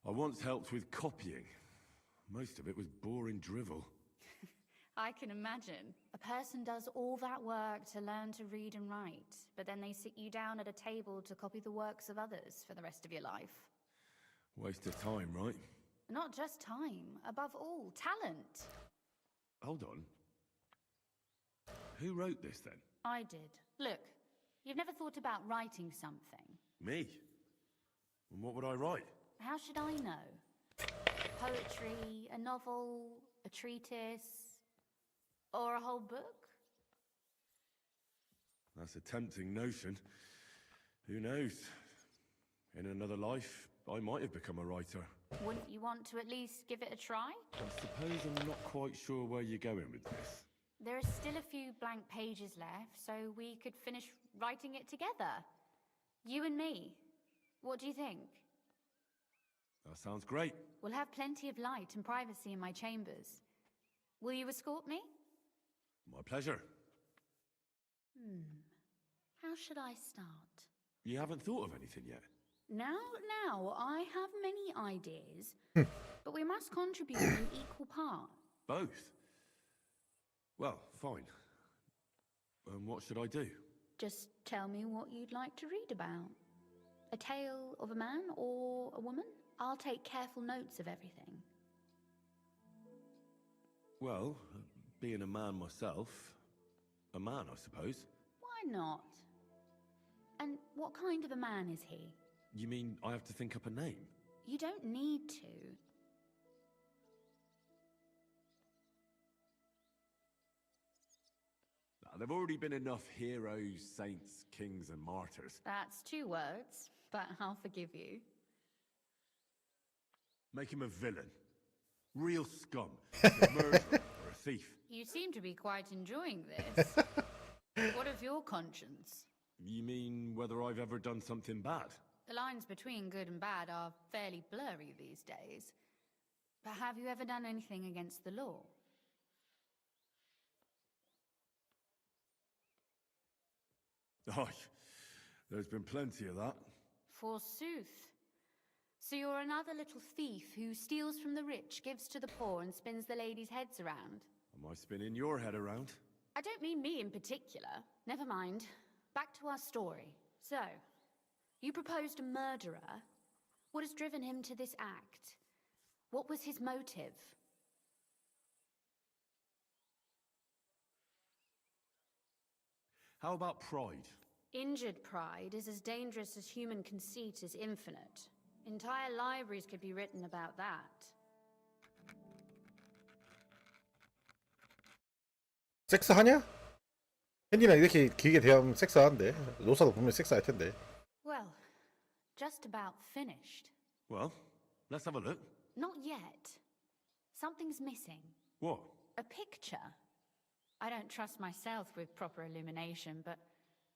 I once helped with copying. Most of it was boring drivel. I can imagine. A person does all that work to learn to read and write, but then they sit you down at a table to copy the works of others for the rest of your life. Waste of time, right? Not just time, above all, talent. Hold on. Who wrote this then? I did. Look, you've never thought about writing something. Me? And what would I write? How should I know? Poetry, a novel, a treatise, or a whole book? That's a tempting notion. Who knows? In another life, I might have become a writer. Wouldn't you want to at least give it a try? I suppose I'm not quite sure where you're going with this. There are still a few blank pages left, so we could finish writing it together. You and me. What do you think? That sounds great. We'll have plenty of light and privacy in my chambers. Will you escort me? My pleasure. How should I start? You haven't thought of anything yet? Now, I have many ideas, but we must contribute in equal part. Both? Well, fine. What should I do? Just tell me what you'd like to read about. A tale of a man or a woman? I'll take careful notes of everything. Well, being a man myself, a man, I suppose. Why not? And what kind of a man is he? You mean I have to think up a name? You don't need to. There've already been enough heroes, saints, kings, and martyrs. That's 2 words, but I'll forgive you. Make him a villain. Real scum. A murderer or a thief. You seem to be quite enjoying this. What of your conscience? You mean whether I've ever done something bad? The lines between good and bad are fairly blurry these days. But have you ever done anything against the law? Oh, there's been plenty of that. Forsooth. So you're another little thief who steals from the rich, gives to the poor, and spins the ladies' heads around. Am I spinning your head around? I don't mean me in particular. Never mind. Back to our story. So, you proposed a murderer. What has driven him to this act? What was his motive? How about pride? Injured pride is as dangerous as human conceit is infinite. Entire libraries could be written about that. 섹스하냐? 헨리랑 이렇게 길게 대화하면 섹스하는데 로사도 분명히 섹스할 텐데. Well, just about finished. Well, let's have a look. Not yet. Something's missing. What? A picture. I don't trust myself with proper illumination, but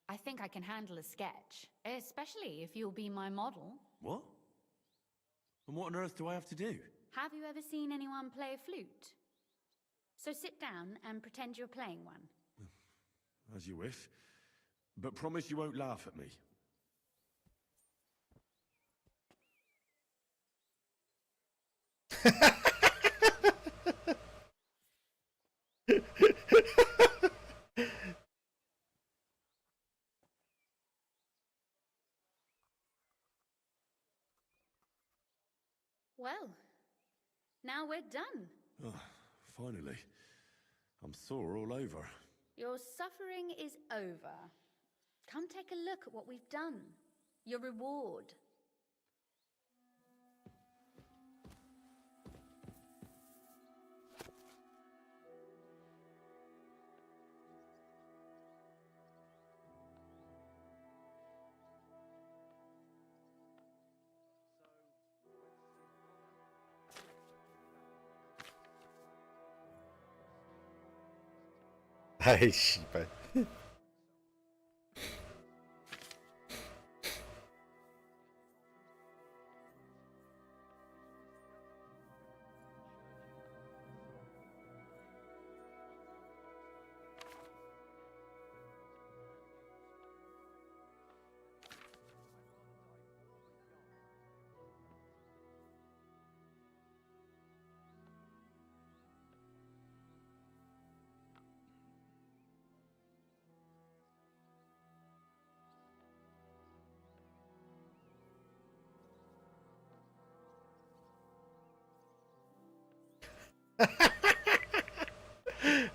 I think I can handle a sketch, especially if you'll be my model. What? And what on earth do I have to do? Have you ever seen anyone play a flute? So sit down and pretend you're playing one. As you wish. But promise you won't laugh at me. Well, now we're done. Oh, finally. I'm sore all over. Your suffering is over. Come take a look at what we've done. Your reward. 아이 씨발.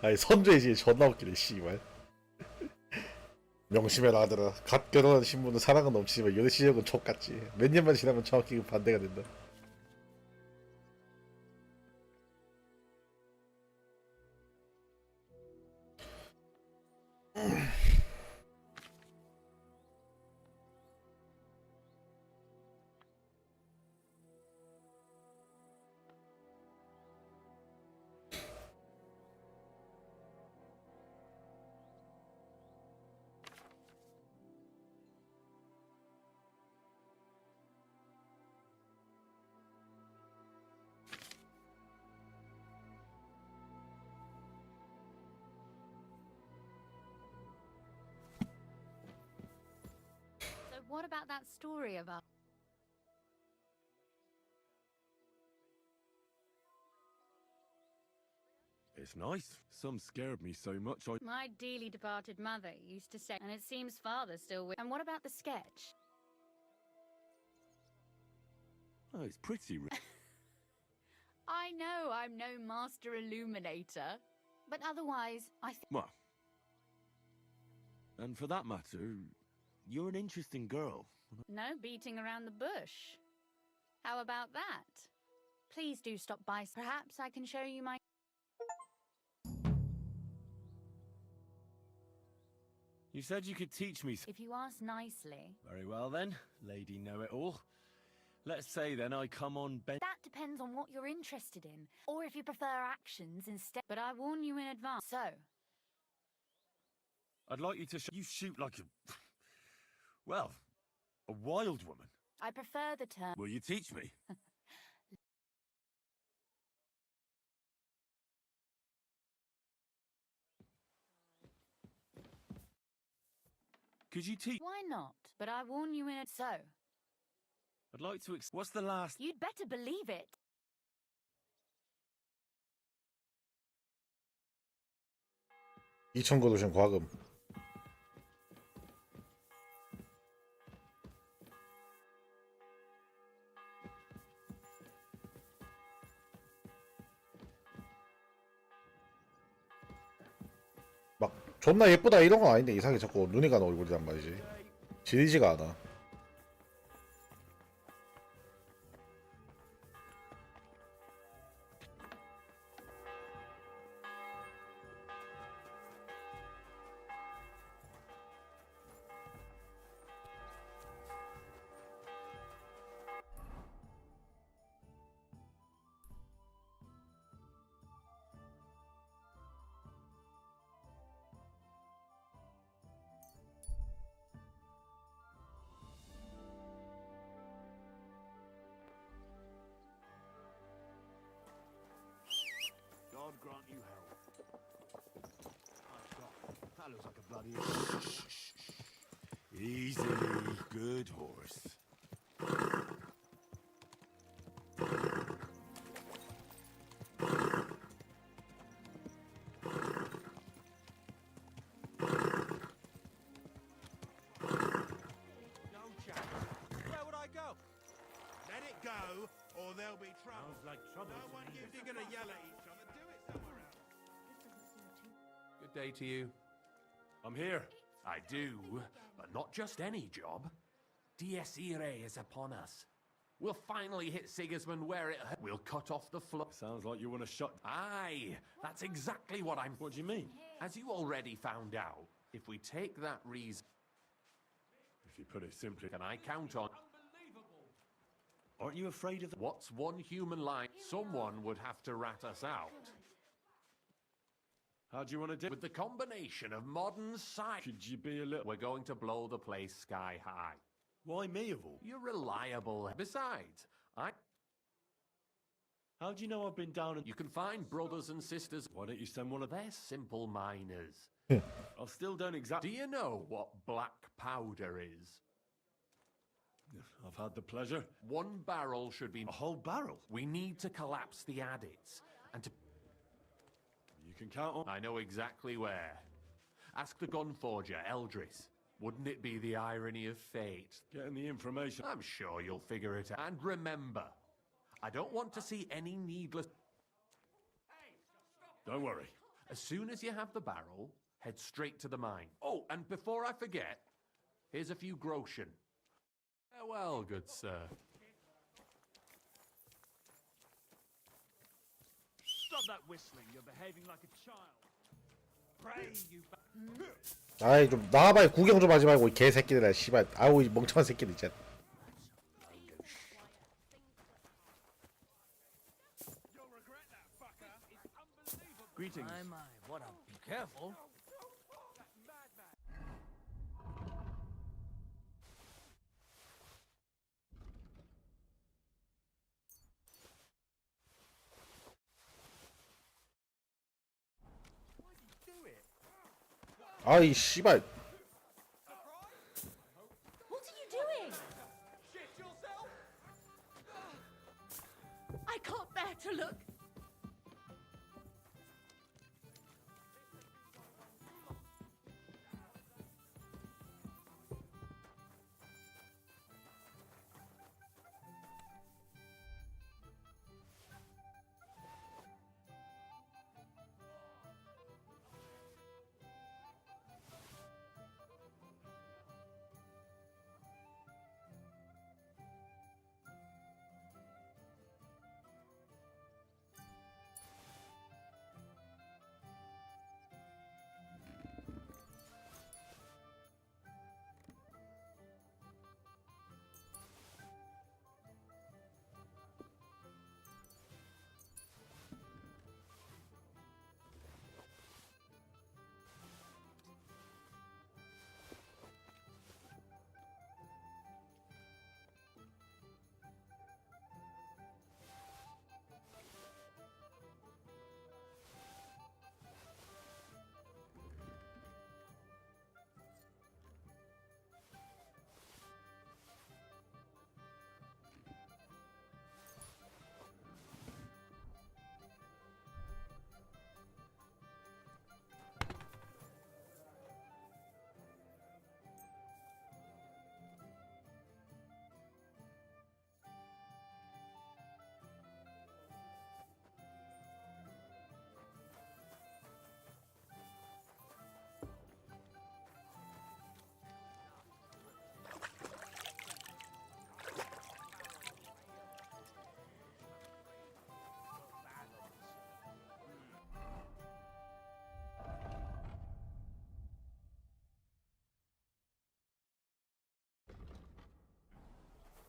아니 선조의 존나 웃기네 씨발. 명심해라 아들아. 갓 결혼한 신부는 사랑은 넘치지만 여시력은 족같지. 몇 년만 지나면 정확히 그 반대가 된다. So what about that story about... It's nice. Some scared me so much I... My dearly departed mother used to say, and it seems father's still with... And what about the sketch? Oh, it's pretty... I know I'm no master illuminator, but otherwise, I think... Well... And for that matter, you're an interesting girl. No beating around the bush. How about that? Please do stop by. Perhaps I can show you my... You said you could teach me... If you ask nicely... Very well then, Lady Know-It-All. Let's say then I come on Ben... That depends on what you're interested in, or if you prefer actions instead. But I warn you in advance. So... I'd like you to you shoot like a... Well, a wild woman. I prefer the term... Will you teach me? Could you teach... Why not? But I warn you in it. So... I'd like to what's the last... You'd better believe it. (2000) 과금. 막 존나 예쁘다 이런 건 아닌데 이상하게 자꾸 눈이 가는 얼굴이란 말이지. 지리지가 않아. God grant you health. That looks like a bloody... Easy, good horse. No chance. Where would I go? Let it go, or there'll be trouble. Sounds like trouble. No one if you're gonna yell at each other, do it somewhere else. Good day to you. I'm here. I do, but not just any job. Dies Irae is upon us. We'll finally hit Sigismund where it hurt. We'll cut off the flow. Sounds like you want to shut... Aye, that's exactly what I'm... What do you mean? As you already found out, if we take that reason... If you put it simply... Can I count on... Aren't you afraid of the... What's one human line? Someone would have to rat us out. How do you want to do... With the combination of modern science... Could you be a little... We're going to blow the place sky high. Why me of all? You're reliable. Besides, How do you know I've been down and... You can find brothers and sisters. Why don't you send one of... They're simple miners. I still don't exactly... Do you know what black powder is? I've had the pleasure. One barrel should be... A whole barrel? We need to collapse the adits. And to... You can count on... I know exactly where. Ask the gun forger, Eldris. Wouldn't it be the irony of fate? Getting the information... I'm sure you'll figure it out. And remember, I don't want to see any needless... Don't worry. As soon as you have the barrel, head straight to the mine. Oh, and before I forget, here's a few groschen. Farewell, good sir. Stop that whistling. You're behaving like a child. Pray, you... 아이 좀 나와봐요. 구경 좀 하지 말고 이 개새끼들아 씨발. 아우 이 멍청한 새끼들 진짜. Greetings. My, what a... Be careful. 아이 씨발. What are you doing? Shit yourself! I can't bear to look.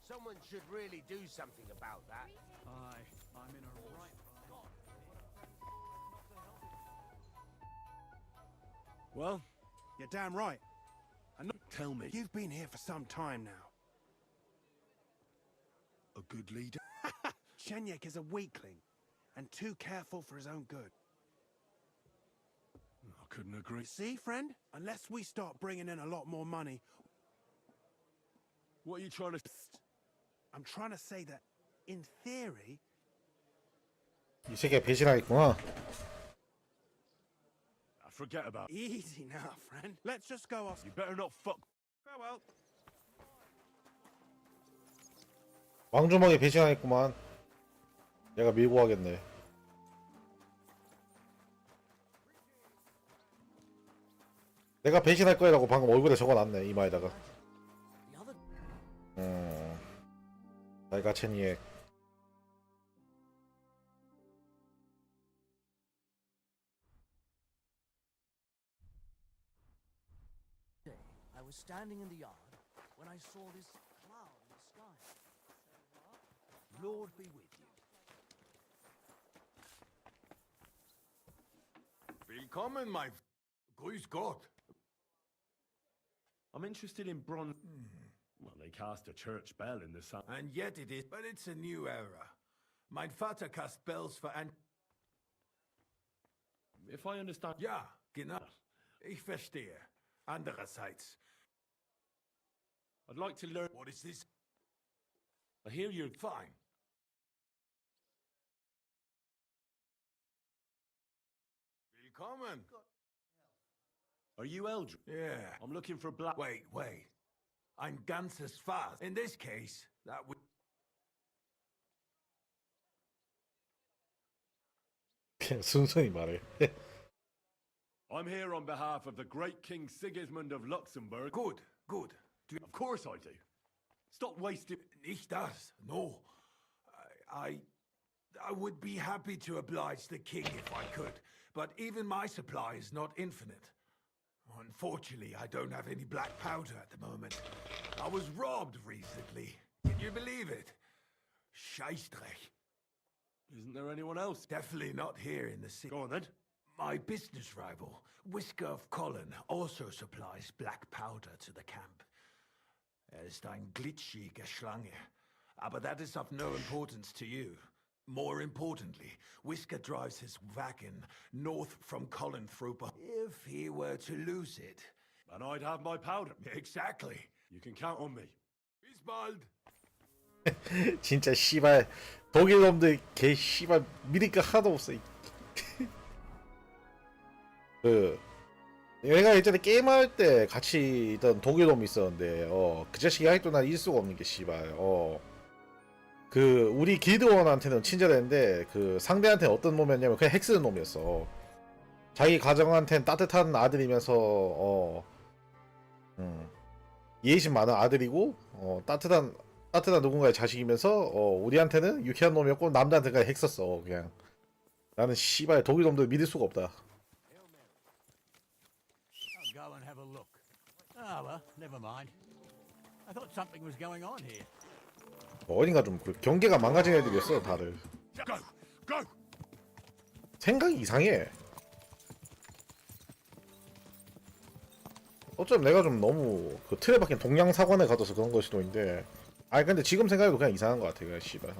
Someone should really do something about that. Aye, I'm in a right... Well, you're damn right. And tell me. You've been here for some time now. A good leader? Shenyek is a weakling, and too careful for his own good. Oh, couldn't agree. See, friend? Unless we start bringing in a lot more money, What are you trying to... I'm trying to say that, in theory, 이 새끼가 배신하겠구나. Forget about it. easy now, friend. Let's just go off. You better not fuck... Farewell. 왕주먹이 배신하겠구만. 내가 밀고 가겠네. 내가 배신할 거라고 방금 얼굴에 적어놨네 이마에다가. 날가체니에. I was standing in the yard when I saw this cloud in the sky. Lord be with you. Willkommen, my... Grüß Gott. I'm interested in bronze... Well, they cast a church bell in the sun. And yet it is, but it's a new era. Mein Vater cast bells for an... If I understand... Ja, genau. Ich verstehe. Andererseits... I'd like to learn... What is this? I hear you're... Fine. Willkommen. Are you Eldritch? Yeah. I'm looking for black... Wait. Ein ganzes Fass. In this case, that would... 그냥 순순히 말해. I'm here on behalf of the great King Sigismund of Luxembourg. Good. Of course I do. Stop wasting... Nicht das. No. I would be happy to oblige the king if I could, but even my supply is not infinite. Unfortunately, I don't have any black powder at the moment. I was robbed recently. Can you believe it? Scheissdreck. Isn't there anyone else? Definitely not here in the city. Go on then. My business rival, Whisker of Colin, also supplies black powder to the camp. Ist ein glitschige Schlange. Aber that is of no importance to you. More importantly, Whisker drives his wagon north from Colin through... If he were to lose it... And I'd have my powder. Exactly. You can count on me. Bis bald. 진짜 씨발 독일 놈들 개 씨발 믿을 거 하나도 없어. 그 내가 예전에 게임할 때 같이 있던 독일 놈이 있었는데 그 자식이 아직도 난 잊을 수가 없는 게 씨발 그 우리 길드원한테는 친절했는데 그 상대한테는 어떤 놈이었냐면 그냥 핵 쓰는 놈이었어. 자기 가정한테는 따뜻한 아들이면서 이해심 많은 아들이고 따뜻한 누군가의 자식이면서 우리한테는 유쾌한 놈이었고 남자한테까지 핵 썼어. 그냥 나는 씨발 독일 놈들 믿을 수가 없다. I'll go and have a look. Ah, well, never mind. I thought something was going on here. 어딘가 좀 그 경계가 망가진 애들이었어 다들. Go! 생각이 이상해. 어쩌면 내가 좀 너무 그 틀에 박힌 동양사관에 가둬서 그런 걸 수도 있는데 아니 근데 지금 생각해도 그냥 이상한 것 같아 그냥 씨발.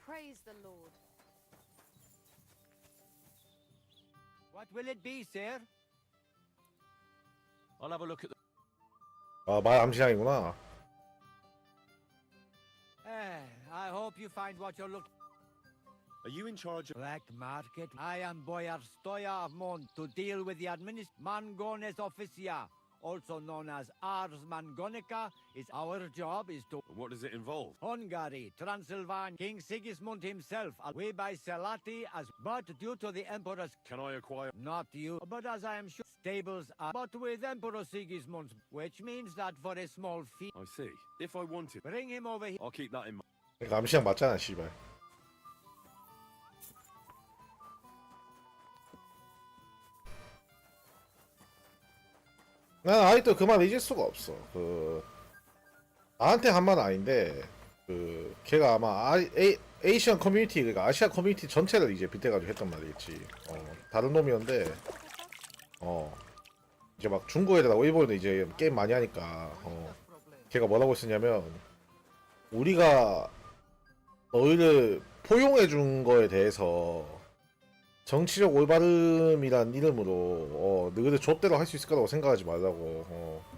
Praise the Lord. What will it be, sir? I'll have a look at the... 말 암시장이구나. I hope you find what you're looking... Are you in charge of... Black market? I am Boyar Stoya of Mont to deal with the Mangones Officia, also known as Ars Mangonica. Our job is to... What does it involve? Hungary, Transylvania, King Sigismund himself, we buy Selati as... But due to the Emperor's... Can I acquire... Not you, but as I am sure, stables are... But with Emperor Sigismund, which means that for a small fee... I see. If I wanted... Bring him over here. I'll keep that in mind. 그러니까 암시장 맞잖아 씨발. 난 아직도 그 말 잊을 수가 없어. 그 나한테 한 말은 아닌데 그 걔가 아마 에이시안 커뮤니티, 그러니까 아시아 커뮤니티 전체를 이제 빗대가지고 했단 말이겠지. 다른 놈이었는데, 이제 막 중국 애들하고 일본은 이제 게임 많이 하니까, 걔가 뭐라고 했었냐면, 우리가 너희를 포용해 준 거에 대해서 정치적 올바름이란 이름으로 너희들 좆대로 할 수 있을 거라고 생각하지 말라고.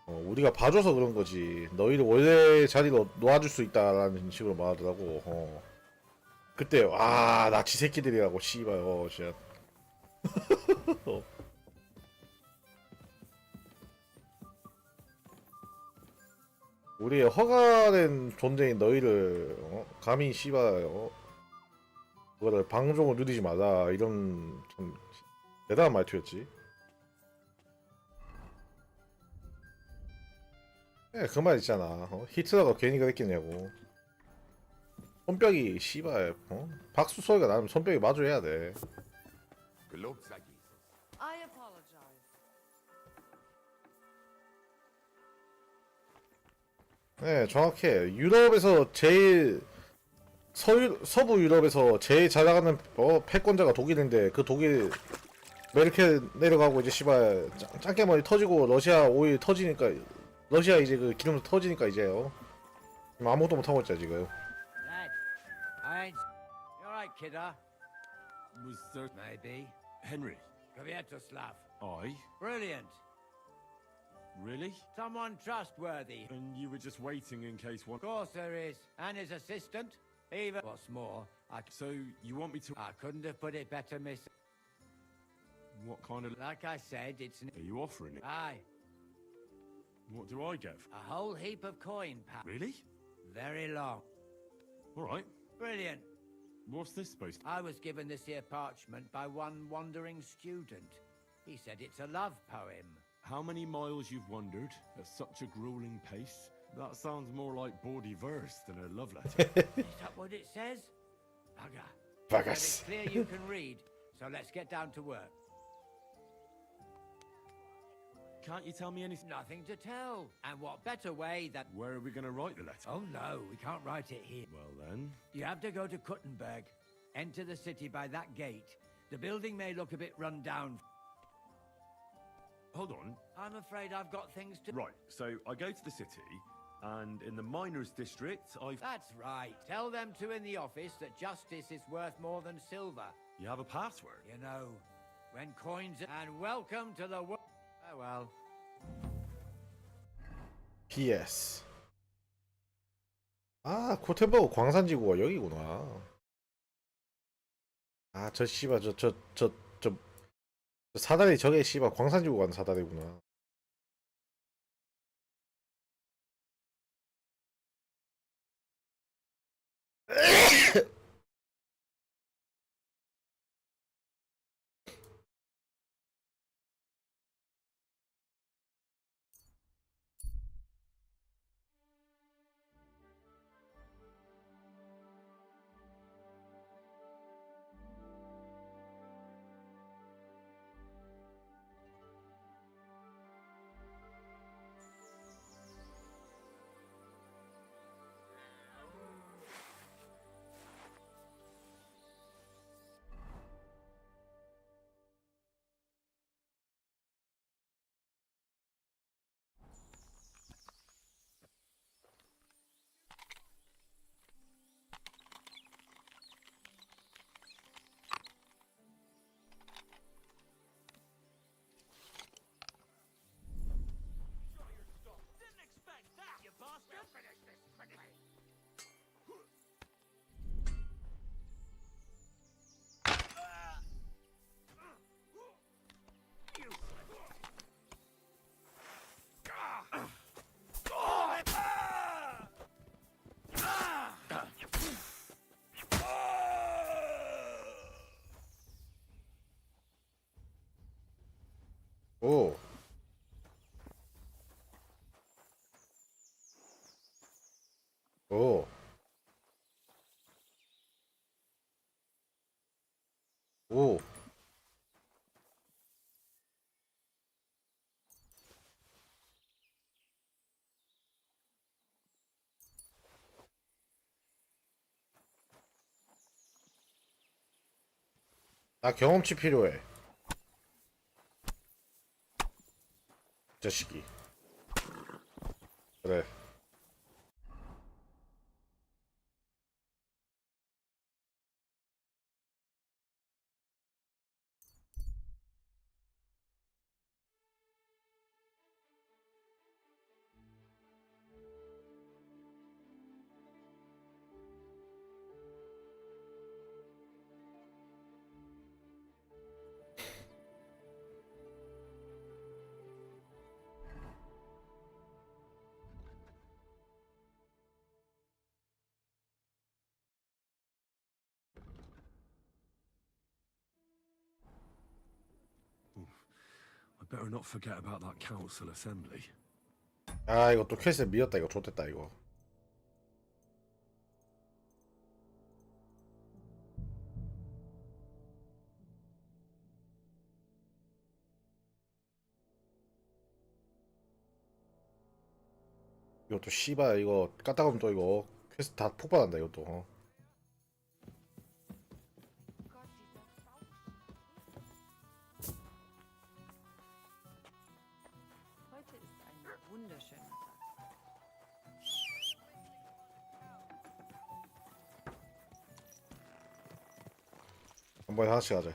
우리가 봐줘서 그런 거지. 너희를 원래 자리로 놓아줄 수 있다라는 식으로 말하더라고. 그때 와 나치 새끼들이라고 씨발 진짜. 우리의 허가된 존재인 너희를 감히 씨발 그거를 방종을 누리지 마라 이런 좀 대단한 말투였지. 그 말 있잖아. 히틀러가 괜히 그랬겠냐고. 손뼉이 씨발 박수 소리가 나면 손뼉이 마주해야 돼. I apologize. 네, 정확해. 유럽에서 제일 서부 유럽에서 제일 잘 나가는 패권자가 독일인데 그 독일 메르켈 내려가고 이제 씨발 짱깨머리 터지고 러시아 오일 터지니까 러시아 이제 그 기름 터지니까 이제요. 아무것도 못 하고 있자 지금. Dad, I ain't. You alright, kidder? Was there... Maybe. Henry? Kvyatoslav. I? Brilliant. Really? Someone trustworthy. And you were just waiting in case one... Of course there is. And his assistant. Even... What's more, So, you want me to... I couldn't have put it better, miss. What kind of... Like I said, it's... Are you offering it? Aye. What do I get? A whole heap of coin, pal. Really? Very long. Alright. Brilliant. What's this supposed to... I was given this here parchment by one wandering student. He said it's a love poem. How many miles you've wandered at such a grueling pace? That sounds more like bawdy verse than a love letter. Is that what it says? Bugger. Buggers. But it's clear you can read, so let's get down to work. Can't you tell me anything? Nothing to tell. And what better way than... Where are we going to write the letter? Oh no, we can't write it here. Well then... You have to go to Kuttenberg. Enter the city by that gate. The building may look a bit run down. Hold on. I'm afraid I've got things to... Right, so I go to the city, and in the miners' district, That's right. Tell them too in the office that justice is worth more than silver. You have a password? You know, when coins... And welcome to the world... Oh well. PS. 아, 코텐버그 광산지구가 여기구나. 아, 저 씨발 저 사다리 저게 씨발 광산지구 가는 사다리구나. 오. 오. 오. 나 경험치 필요해. 자식이. 그래. I better not forget about that council assembly. 아 이거 또 퀘스트 미었다. 이거 좋댔다 이거. 이것도 씨발 이거 까딱하면 또 이거 퀘스트 다 폭발한다 이것도. Heute ist ein wunderschöner Tag. 한 번에 하나씩 하자.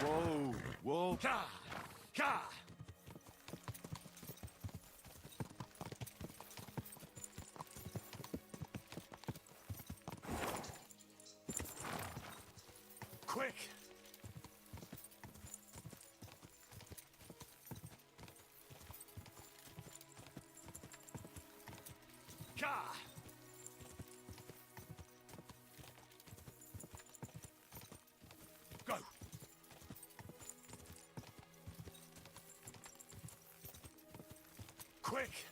Whoa, whoa. Ka! Ka! Quick! Ka! Go! Quick!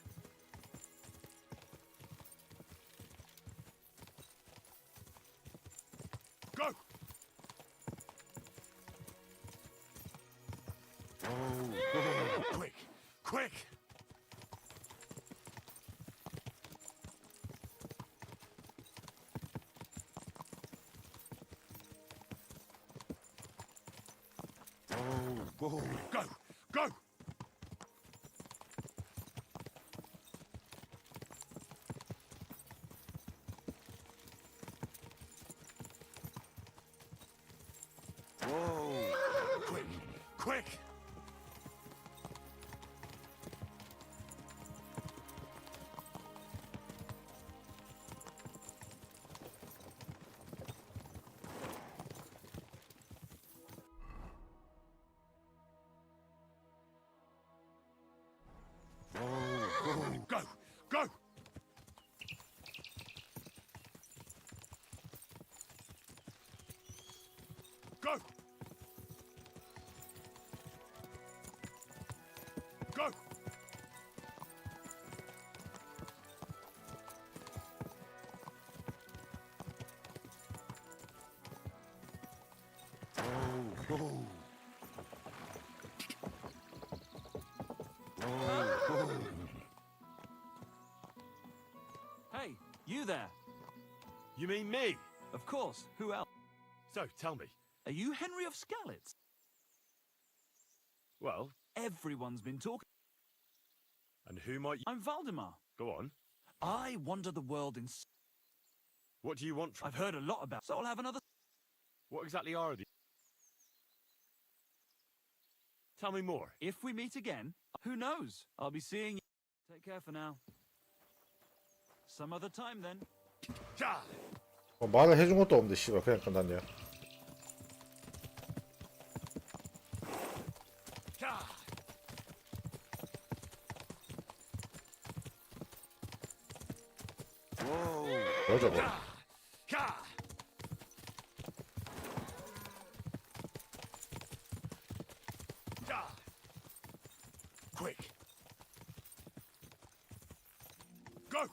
Go! Quick! Quick! Go! Go! Whoa. Quick! Quick! Go! Go! Go! Go! Hey, you there? You mean me? Of course. Who else? So, tell me. Are you Henry of Skalitz? Well, Everyone's been talking. and who might you... I'm Valdemar. Go on. I wander the world in... What do you want from... I've heard a lot about... So I'll have another... What exactly are the... Tell me more. If we meet again, who knows? I'll be seeing you. Take care for now. Some other time then. 말을 해준 것도 없는데 씨발 그냥 끝났냐. 뭐야 저거. Quick! Go!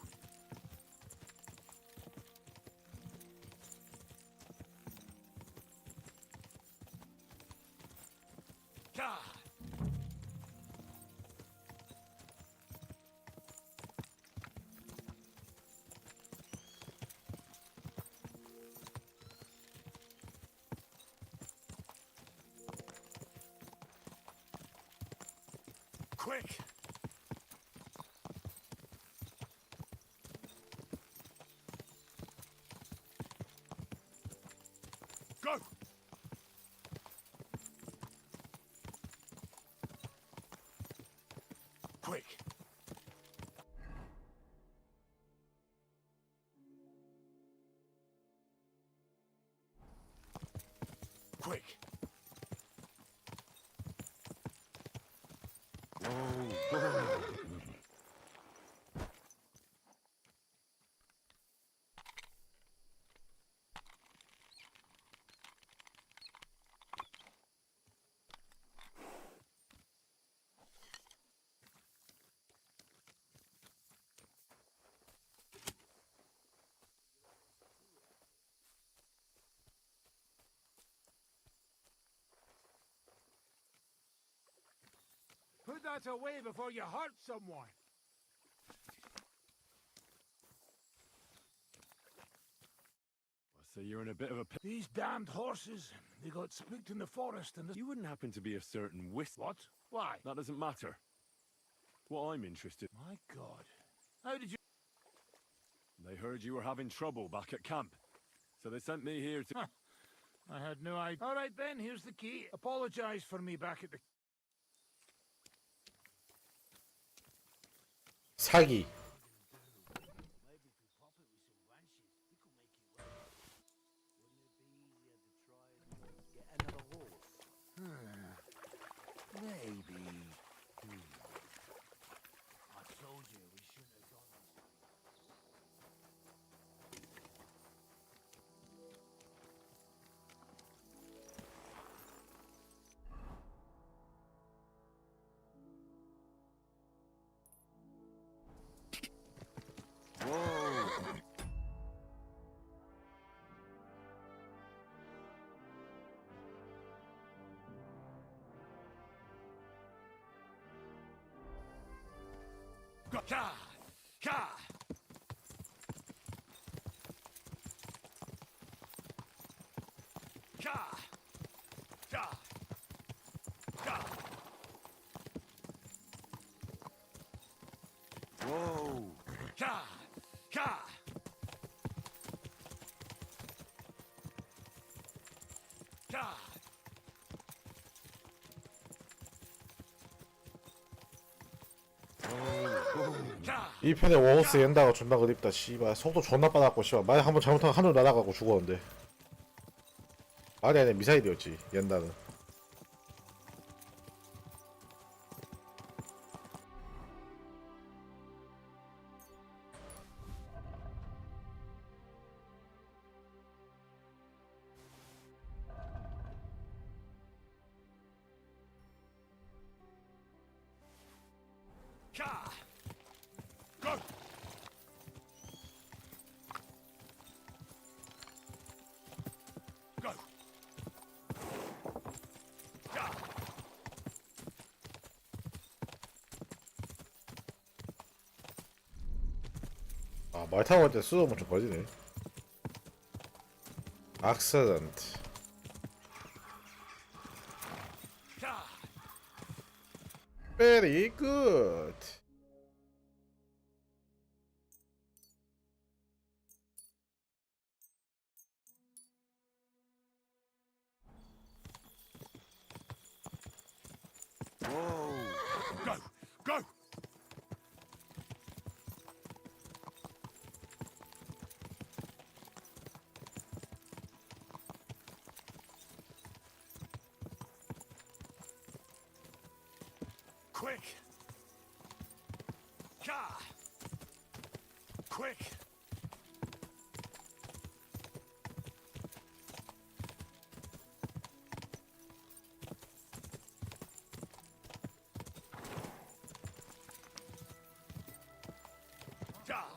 Ka! Quick! Go! Quick! Quick! Put that away before you hurt someone. So you're in a bit of a... These damned horses, they got spooked in the forest and You wouldn't happen to be a certain What? Why? That doesn't matter. What I'm interested... My God. How did you... They heard you were having trouble back at camp. So they sent me here to... I had no idea. All right, then, here's the key. Apologize for me back at the... 사기. Maybe. I told you we shouldn't have gone Ka! Ka! Ka! Ka! Ka! Whoa! Ka! Ka! Ka! 이 편에 워호스 옌다가 존나 그립다. 씨발 속도 존나 빨랐고 씨발 만약 한번 잘못하면 하늘 날아가고 죽었는데. 말이 아니라 미사일이었지 옌다는. Ka! Go! Go! Ka! 아, 말 타고 갈 때 수업은 좀 걸리네. 악셀런트. Very good. Whoa! Go! Go! Quick! Ka! Quick! Ka!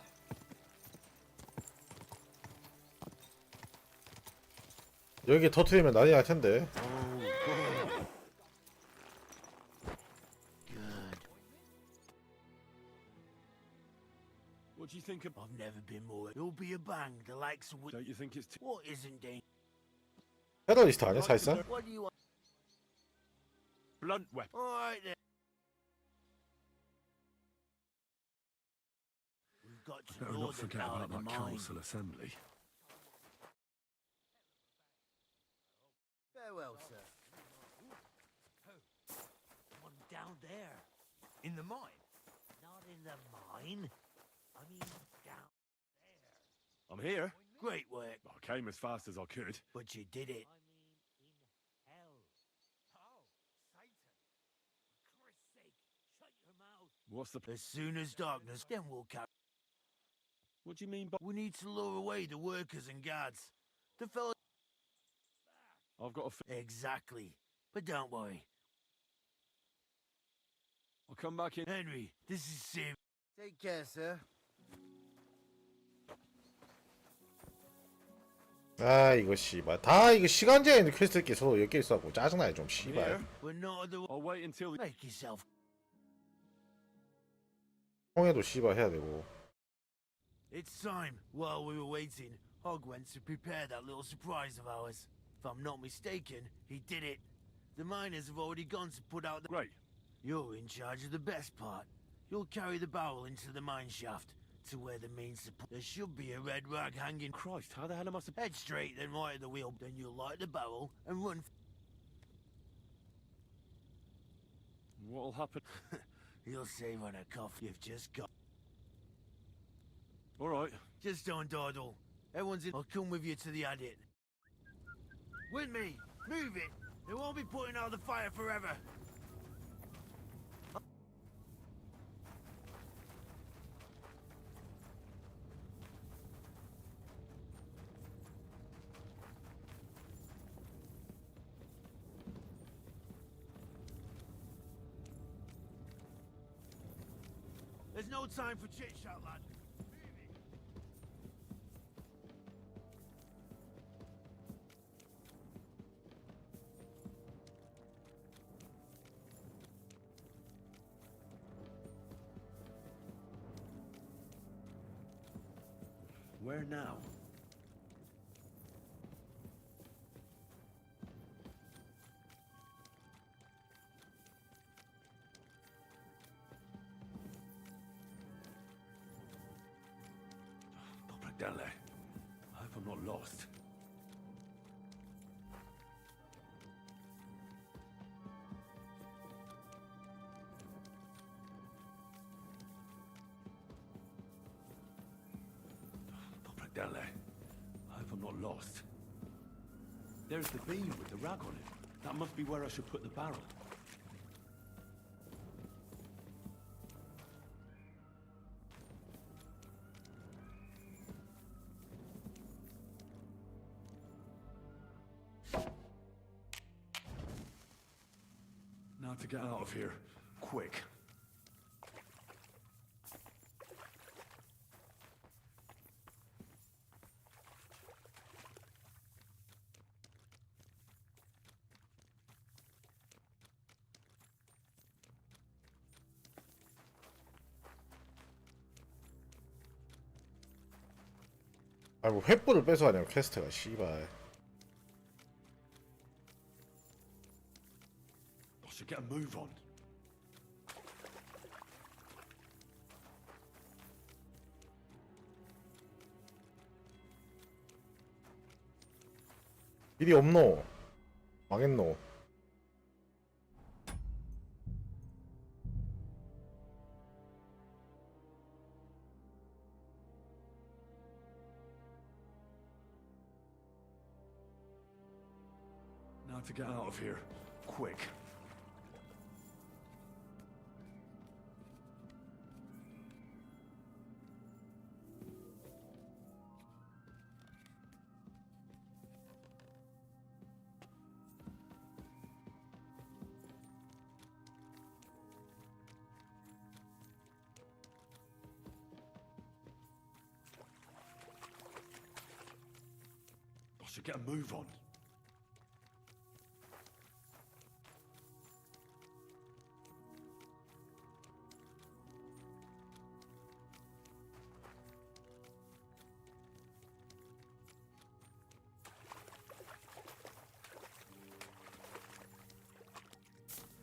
여기 터트리면 난리 날 텐데. What do you think of... I've never been more. It'll be a bang, the likes of... Don't you think it's... What isn't dangerous? 테러리스트 아니야 사실상? What do you want? Blunt weapon. All right then. got to Better know not the forget power about of the that mind. council assembly. Farewell, sir. One down there. In the mine? Not in the mine. I mean, down there. I'm here. Great work. I came as fast as I could. But you did it. What's the... As soon as darkness, then we'll carry... What do you mean by... We need to lure away the workers and guards. The fellow... I've got a... Exactly. But don't worry. I'll come back in... Henry, this is serious. Take care, sir. 아 이거 씨발 다 이거 시간 제한 있는 퀘스트끼리 서로 엮여 있어갖고 짜증나요 좀 씨발. We're not the... I'll wait until... Make yourself... 통해도 씨발 해야 되고. It's time. While we were waiting, Hog went to prepare that little surprise of ours. If I'm not mistaken, he did it. The miners have already gone to put out the... Great. You're in charge of the best part. You'll carry the barrel into the mine shaft, to where the main support... There should be a red rag hanging... Christ, how the hell am I supposed... Head straight, then right at the wheel. Then you'll light the barrel and run... What'll happen? You'll save on a cough. You've just got... All right. Just don't dawdle. Everyone's in... I'll come with you to the adit. With me! Move it! They won't be putting out the fire forever! There's no time for chit-chat, lad. Where now? Down there. I hope I'm not lost. Down there. I hope I'm not lost. There's the beam with the rag on it. That must be where I should put the barrel. Now to get out of here. Quick. 아이고 횃불을 뺏어가냐 퀘스트가 씨발. I should get a move on. 일이 없노. 망했노. Now to get out of here. Quick. I should get a move on.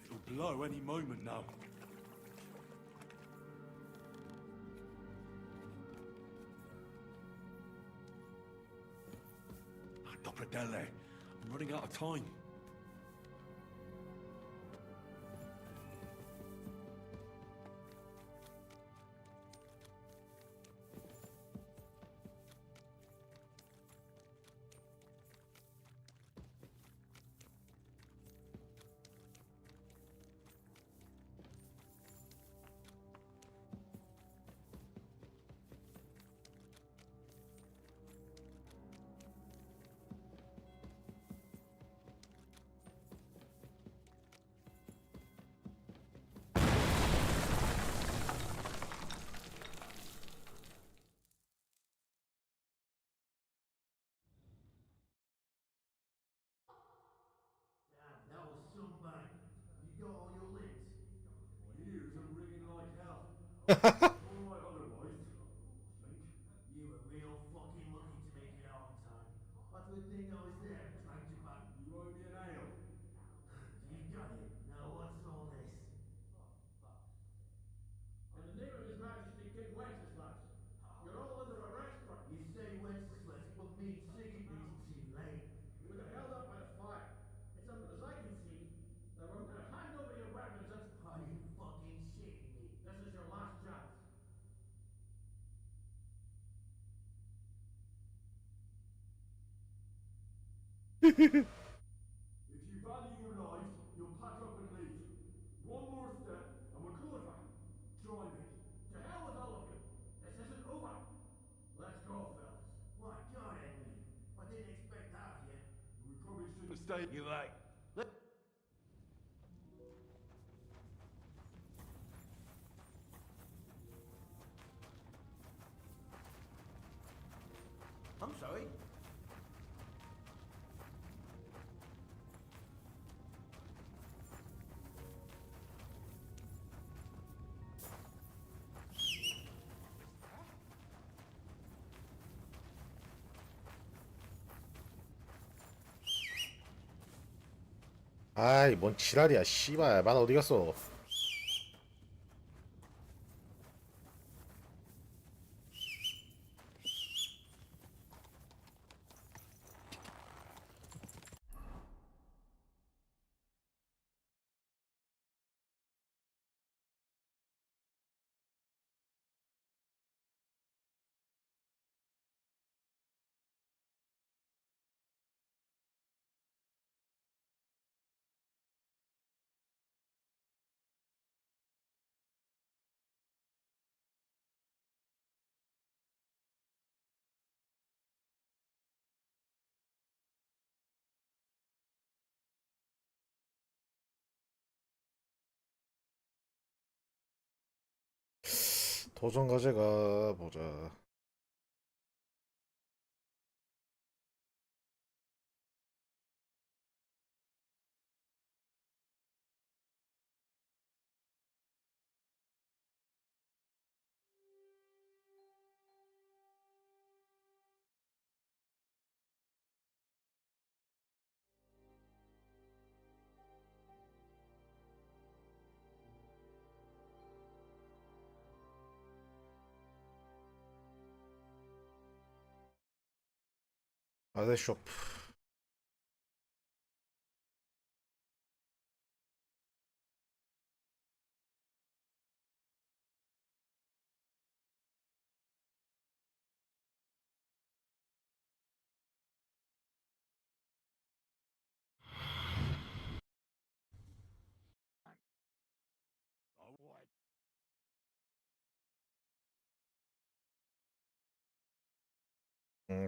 It'll blow any moment now. Dopradelle, I'm running out of time. That was some banging. You got all your licks? My ears are ringing like hell. Alright otherwise, I think. You were real fucking lucky to make it out on time. What good thing I was there and dragged you back. You owe me an ale. You've got it. Now what's all this? In the name of His Majesty King Wenceslas, you're all under arrest for... You say Wenceslas, but mean Sigurd needs too late. We were held up by the fire. It's as I can see, that we're gonna hand over your weapons. Are you fucking shitting me? This is your last chance. If you value your lives, you'll pack up and leave. One more step, and we're closer. Try me. To hell with all of you. This isn't over. Let's go, fellas. My God, Henry. I didn't expect that of you. We probably shouldn't have stayed. You're right. I'm sorry. 아이 뭔 지랄이야 씨발 만 어디 갔어. 도전 과제가 보자. 아데숍.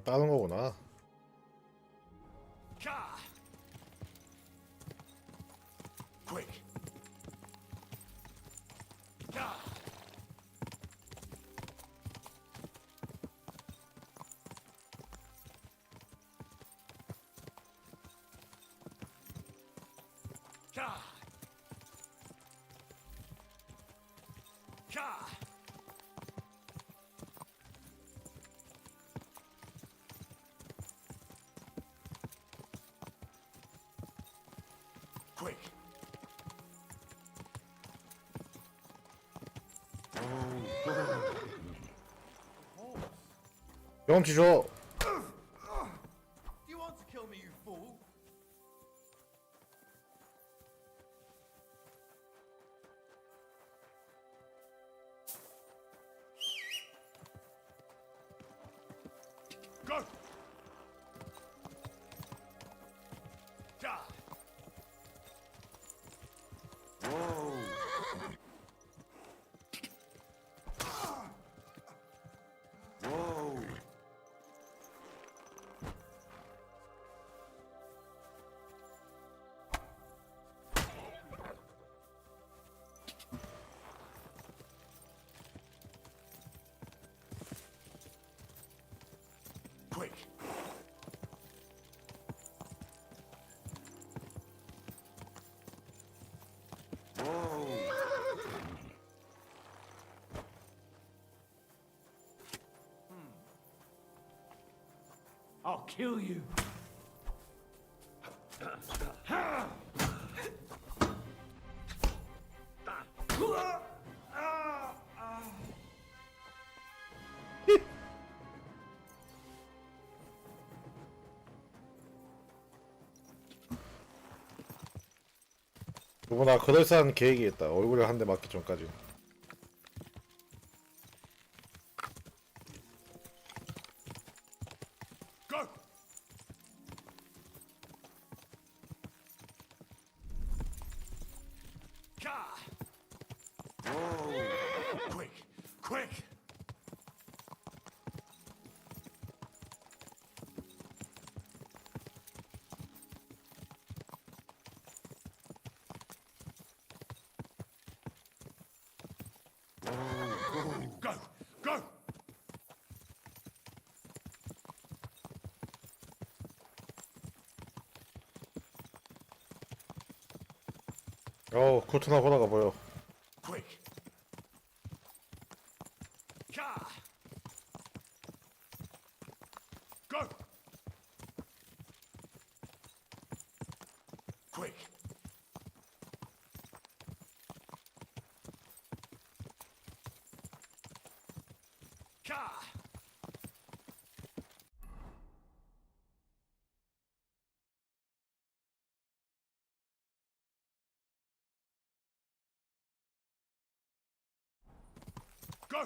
따는 거구나. Quick. Gah. Gah. Gah. Quick. 경험치 줘. Do you want to quick. Whoa. I'll kill you. 누구나 그럴싸한 계획이 있다. 얼굴에 한 대 맞기 전까지. Go. Ka. Whoa. Quick, quick. Go, go. 쿠트나 호나가 보여. Quick. Ka. Go. Quick. Ka. Go.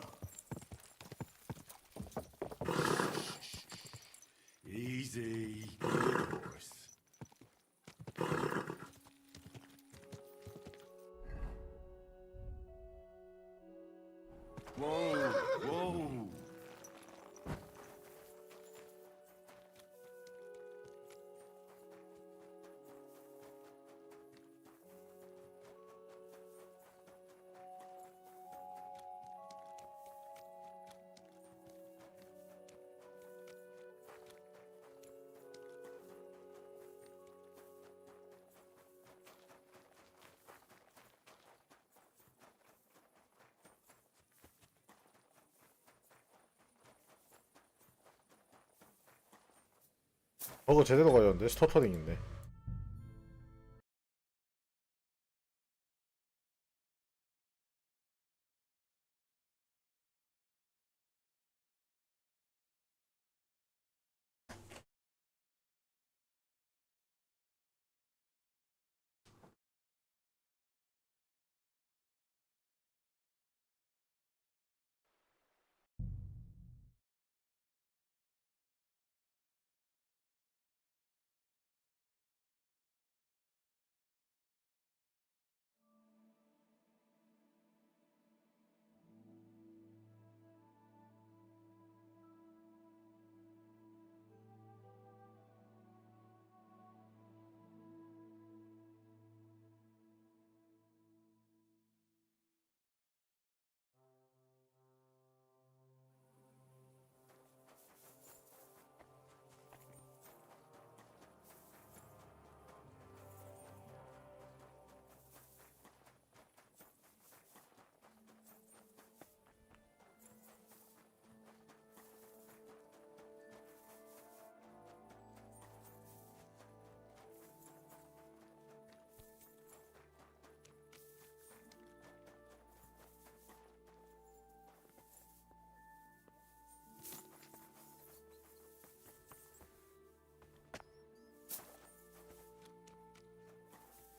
Easy. Good horse. Whoa, whoa. 버그 제대로 걸렸는데 스토터링 있네.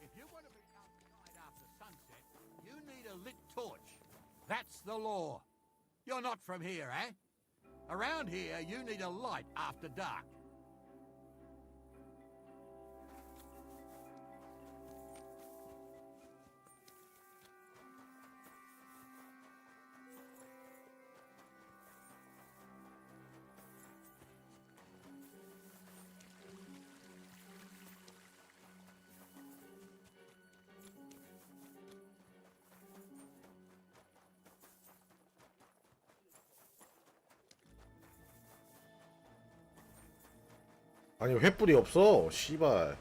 If you want to be outside after sunset, you need a lit torch. That's the law. You're not from here, eh? Around here, you need a light after dark. 아니 횃불이 없어 씨발.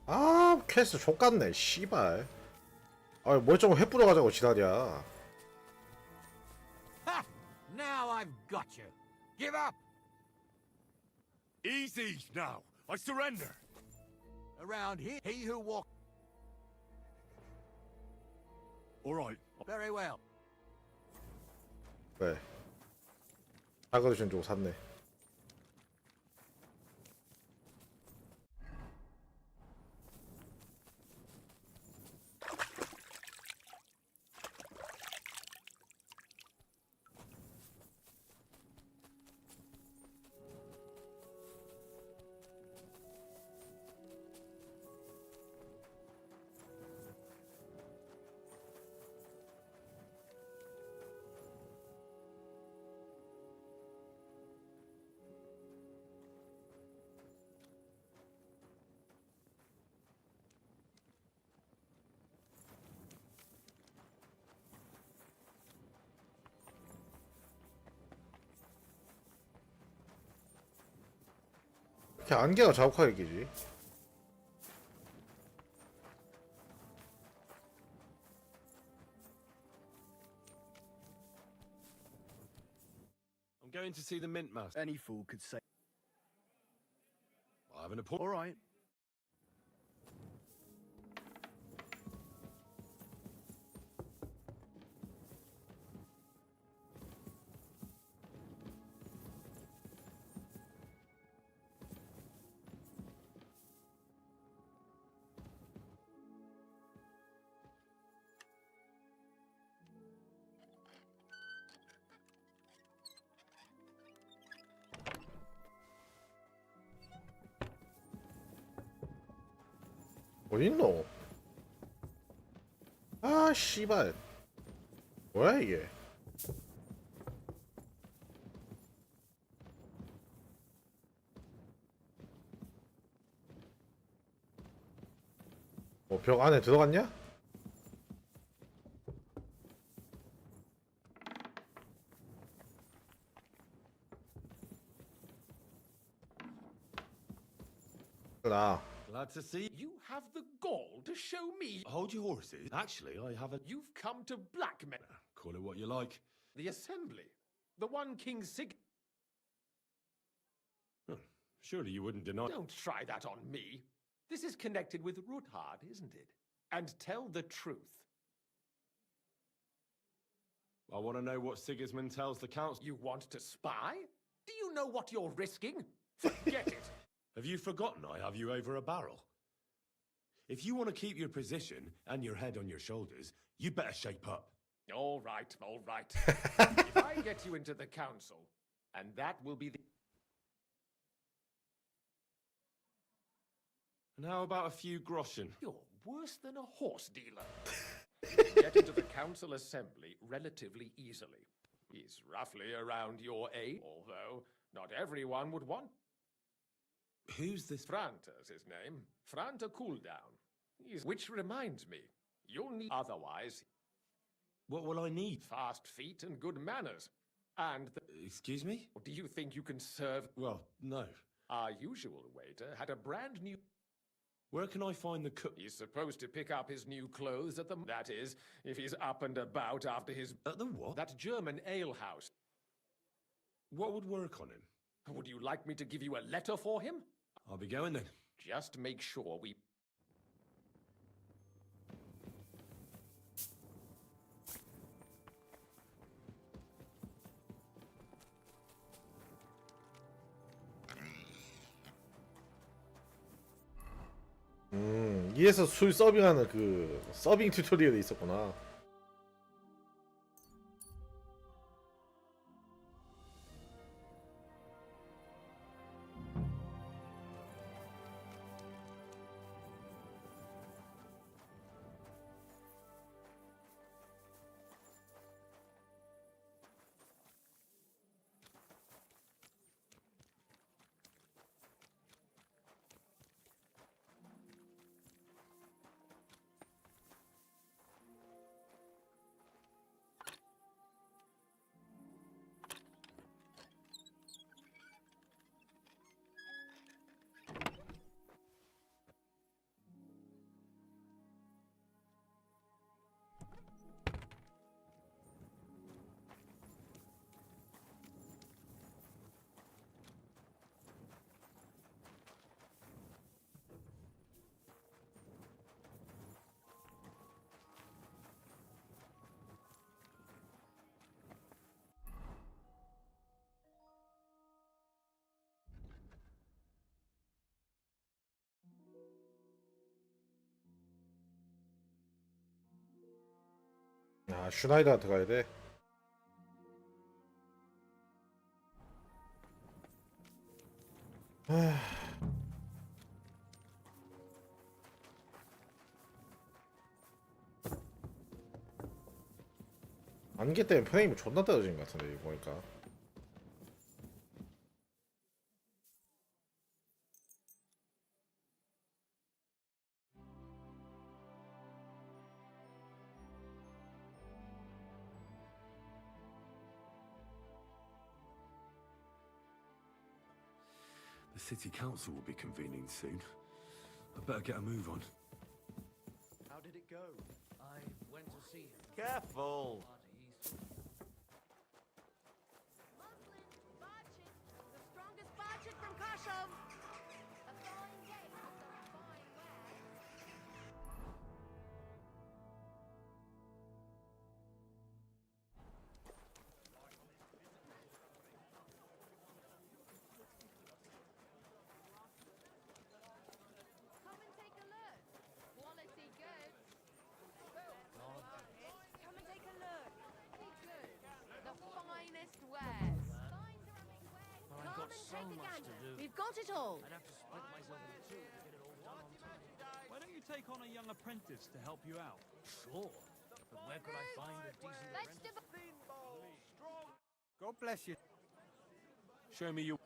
아 퀘스트 족같네 씨발. 아 멀쩡한 횃불을 가자고 지랄이야. Ha! Now I've got you. Give up! Easy now. I surrender. Around here, he who walks. All right. Very well. 왜? 자그레션 주고 샀네. 이렇게 안개가 자욱하게 끼지. I'm going to see the mint master. Any fool could say. I have an appointment. All right. 어딨노? 아 씨발 뭐야 이게. 뭐 벽 안에 들어갔냐? 나 Glad to see You have the gall to show me. Hold your horses. Actually, I have a... You've come to blackmail Call it what you like. the assembly. The one King Sig. Surely you wouldn't deny... Don't try that on me. This is connected with Ruthard, isn't it? And tell the truth. I want to know what Sigismund tells the council. You want to spy? Do you know what you're risking? Forget it. Have you forgotten I have you over a barrel? If you want to keep your position and your head on your shoulders, you better shape up. All right, all right. If I get you into the council, and that will be the... And how about a few groschen? You're worse than a horse dealer. You can get into the council assembly relatively easily. He's roughly around your age, although not everyone would want... Who's this? Franta's his name. Franta Cooldown. Which reminds me, you'll need... Otherwise... What will I need? Fast feet and good manners. And... Excuse me? Do you think you can serve... Well, no. Our usual waiter had a brand new... Where can I find the cook? He's supposed to pick up his new clothes at the... That is, if he's up and about after his... At the what? That German alehouse. What would work on him? Would you like me to give you a letter for him? I'll be going then. Just make sure we... 이에서 술 서빙하는 그 서빙 튜토리얼이 있었구나. 아 슈나이더한테 가야 돼. 안개 때문에 프레임이 존나 떨어진 것 같은데 이거 보니까. The city council will be convening soon. I better get a move on. How did it go? I went to see him. Careful! The strongest Barchik from Kashov! A fine game with some fine wares. Come and take a look. Quality goods. Come and take a look. Quality goods. The finest wares. Fine ceramic wares. But I've got so much to do. We've got it all. I'd have to split myself in two to get it all done on time. Why don't you take on a young apprentice to help you out? Sure. But where could I find a decent apprentice? God bless you. Show me your...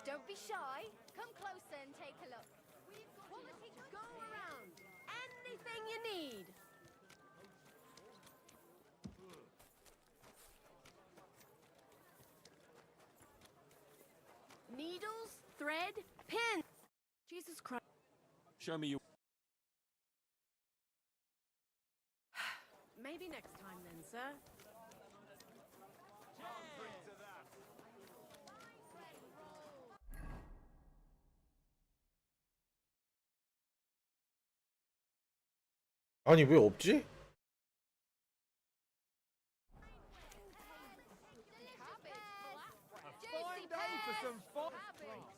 Don't be shy. Come closer and take a look. Quality go around. Anything you need. Needles, thread, pins. Jesus Christ. Show me your... Maybe next time then, sir. 아니 왜 없지? Fine day for some fun.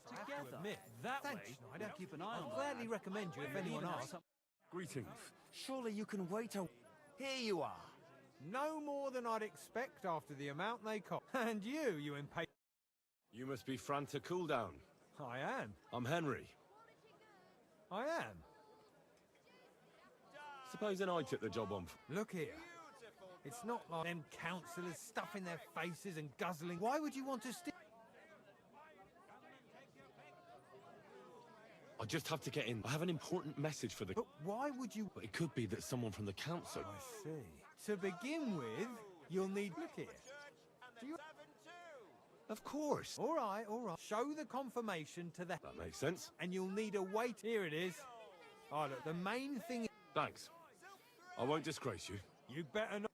Together. Admit, that Thanks, way, Schneider. I'll keep an eye on I'll gladly recommend you if anyone asks. Greetings. Surely you can wait a... Here you are. No more than I'd expect after the amount they cost. And you impatient... You must be Fran to Cooldown. I am. I'm Henry. I am. Supposing I took the job on... Look here. It's not like them councillors stuffing their faces and guzzling. Why would you want to steal? I just have to get in. I have an important message for the... But why would you... But it could be that someone from the council... I see. To begin with, you'll need... Look here. Do you... Of course. All right, all right. Show the confirmation to the... That makes sense. And you'll need a wait... Here it is. Oh, look, the main thing... Thanks. I won't disgrace you. You better not...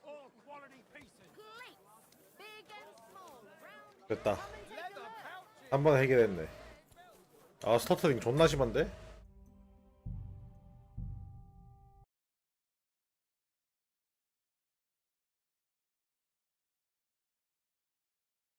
All quality pieces. Plates, big and small, round. 됐다. 한 번 해결했네. 아 스터트링 존나 심한데?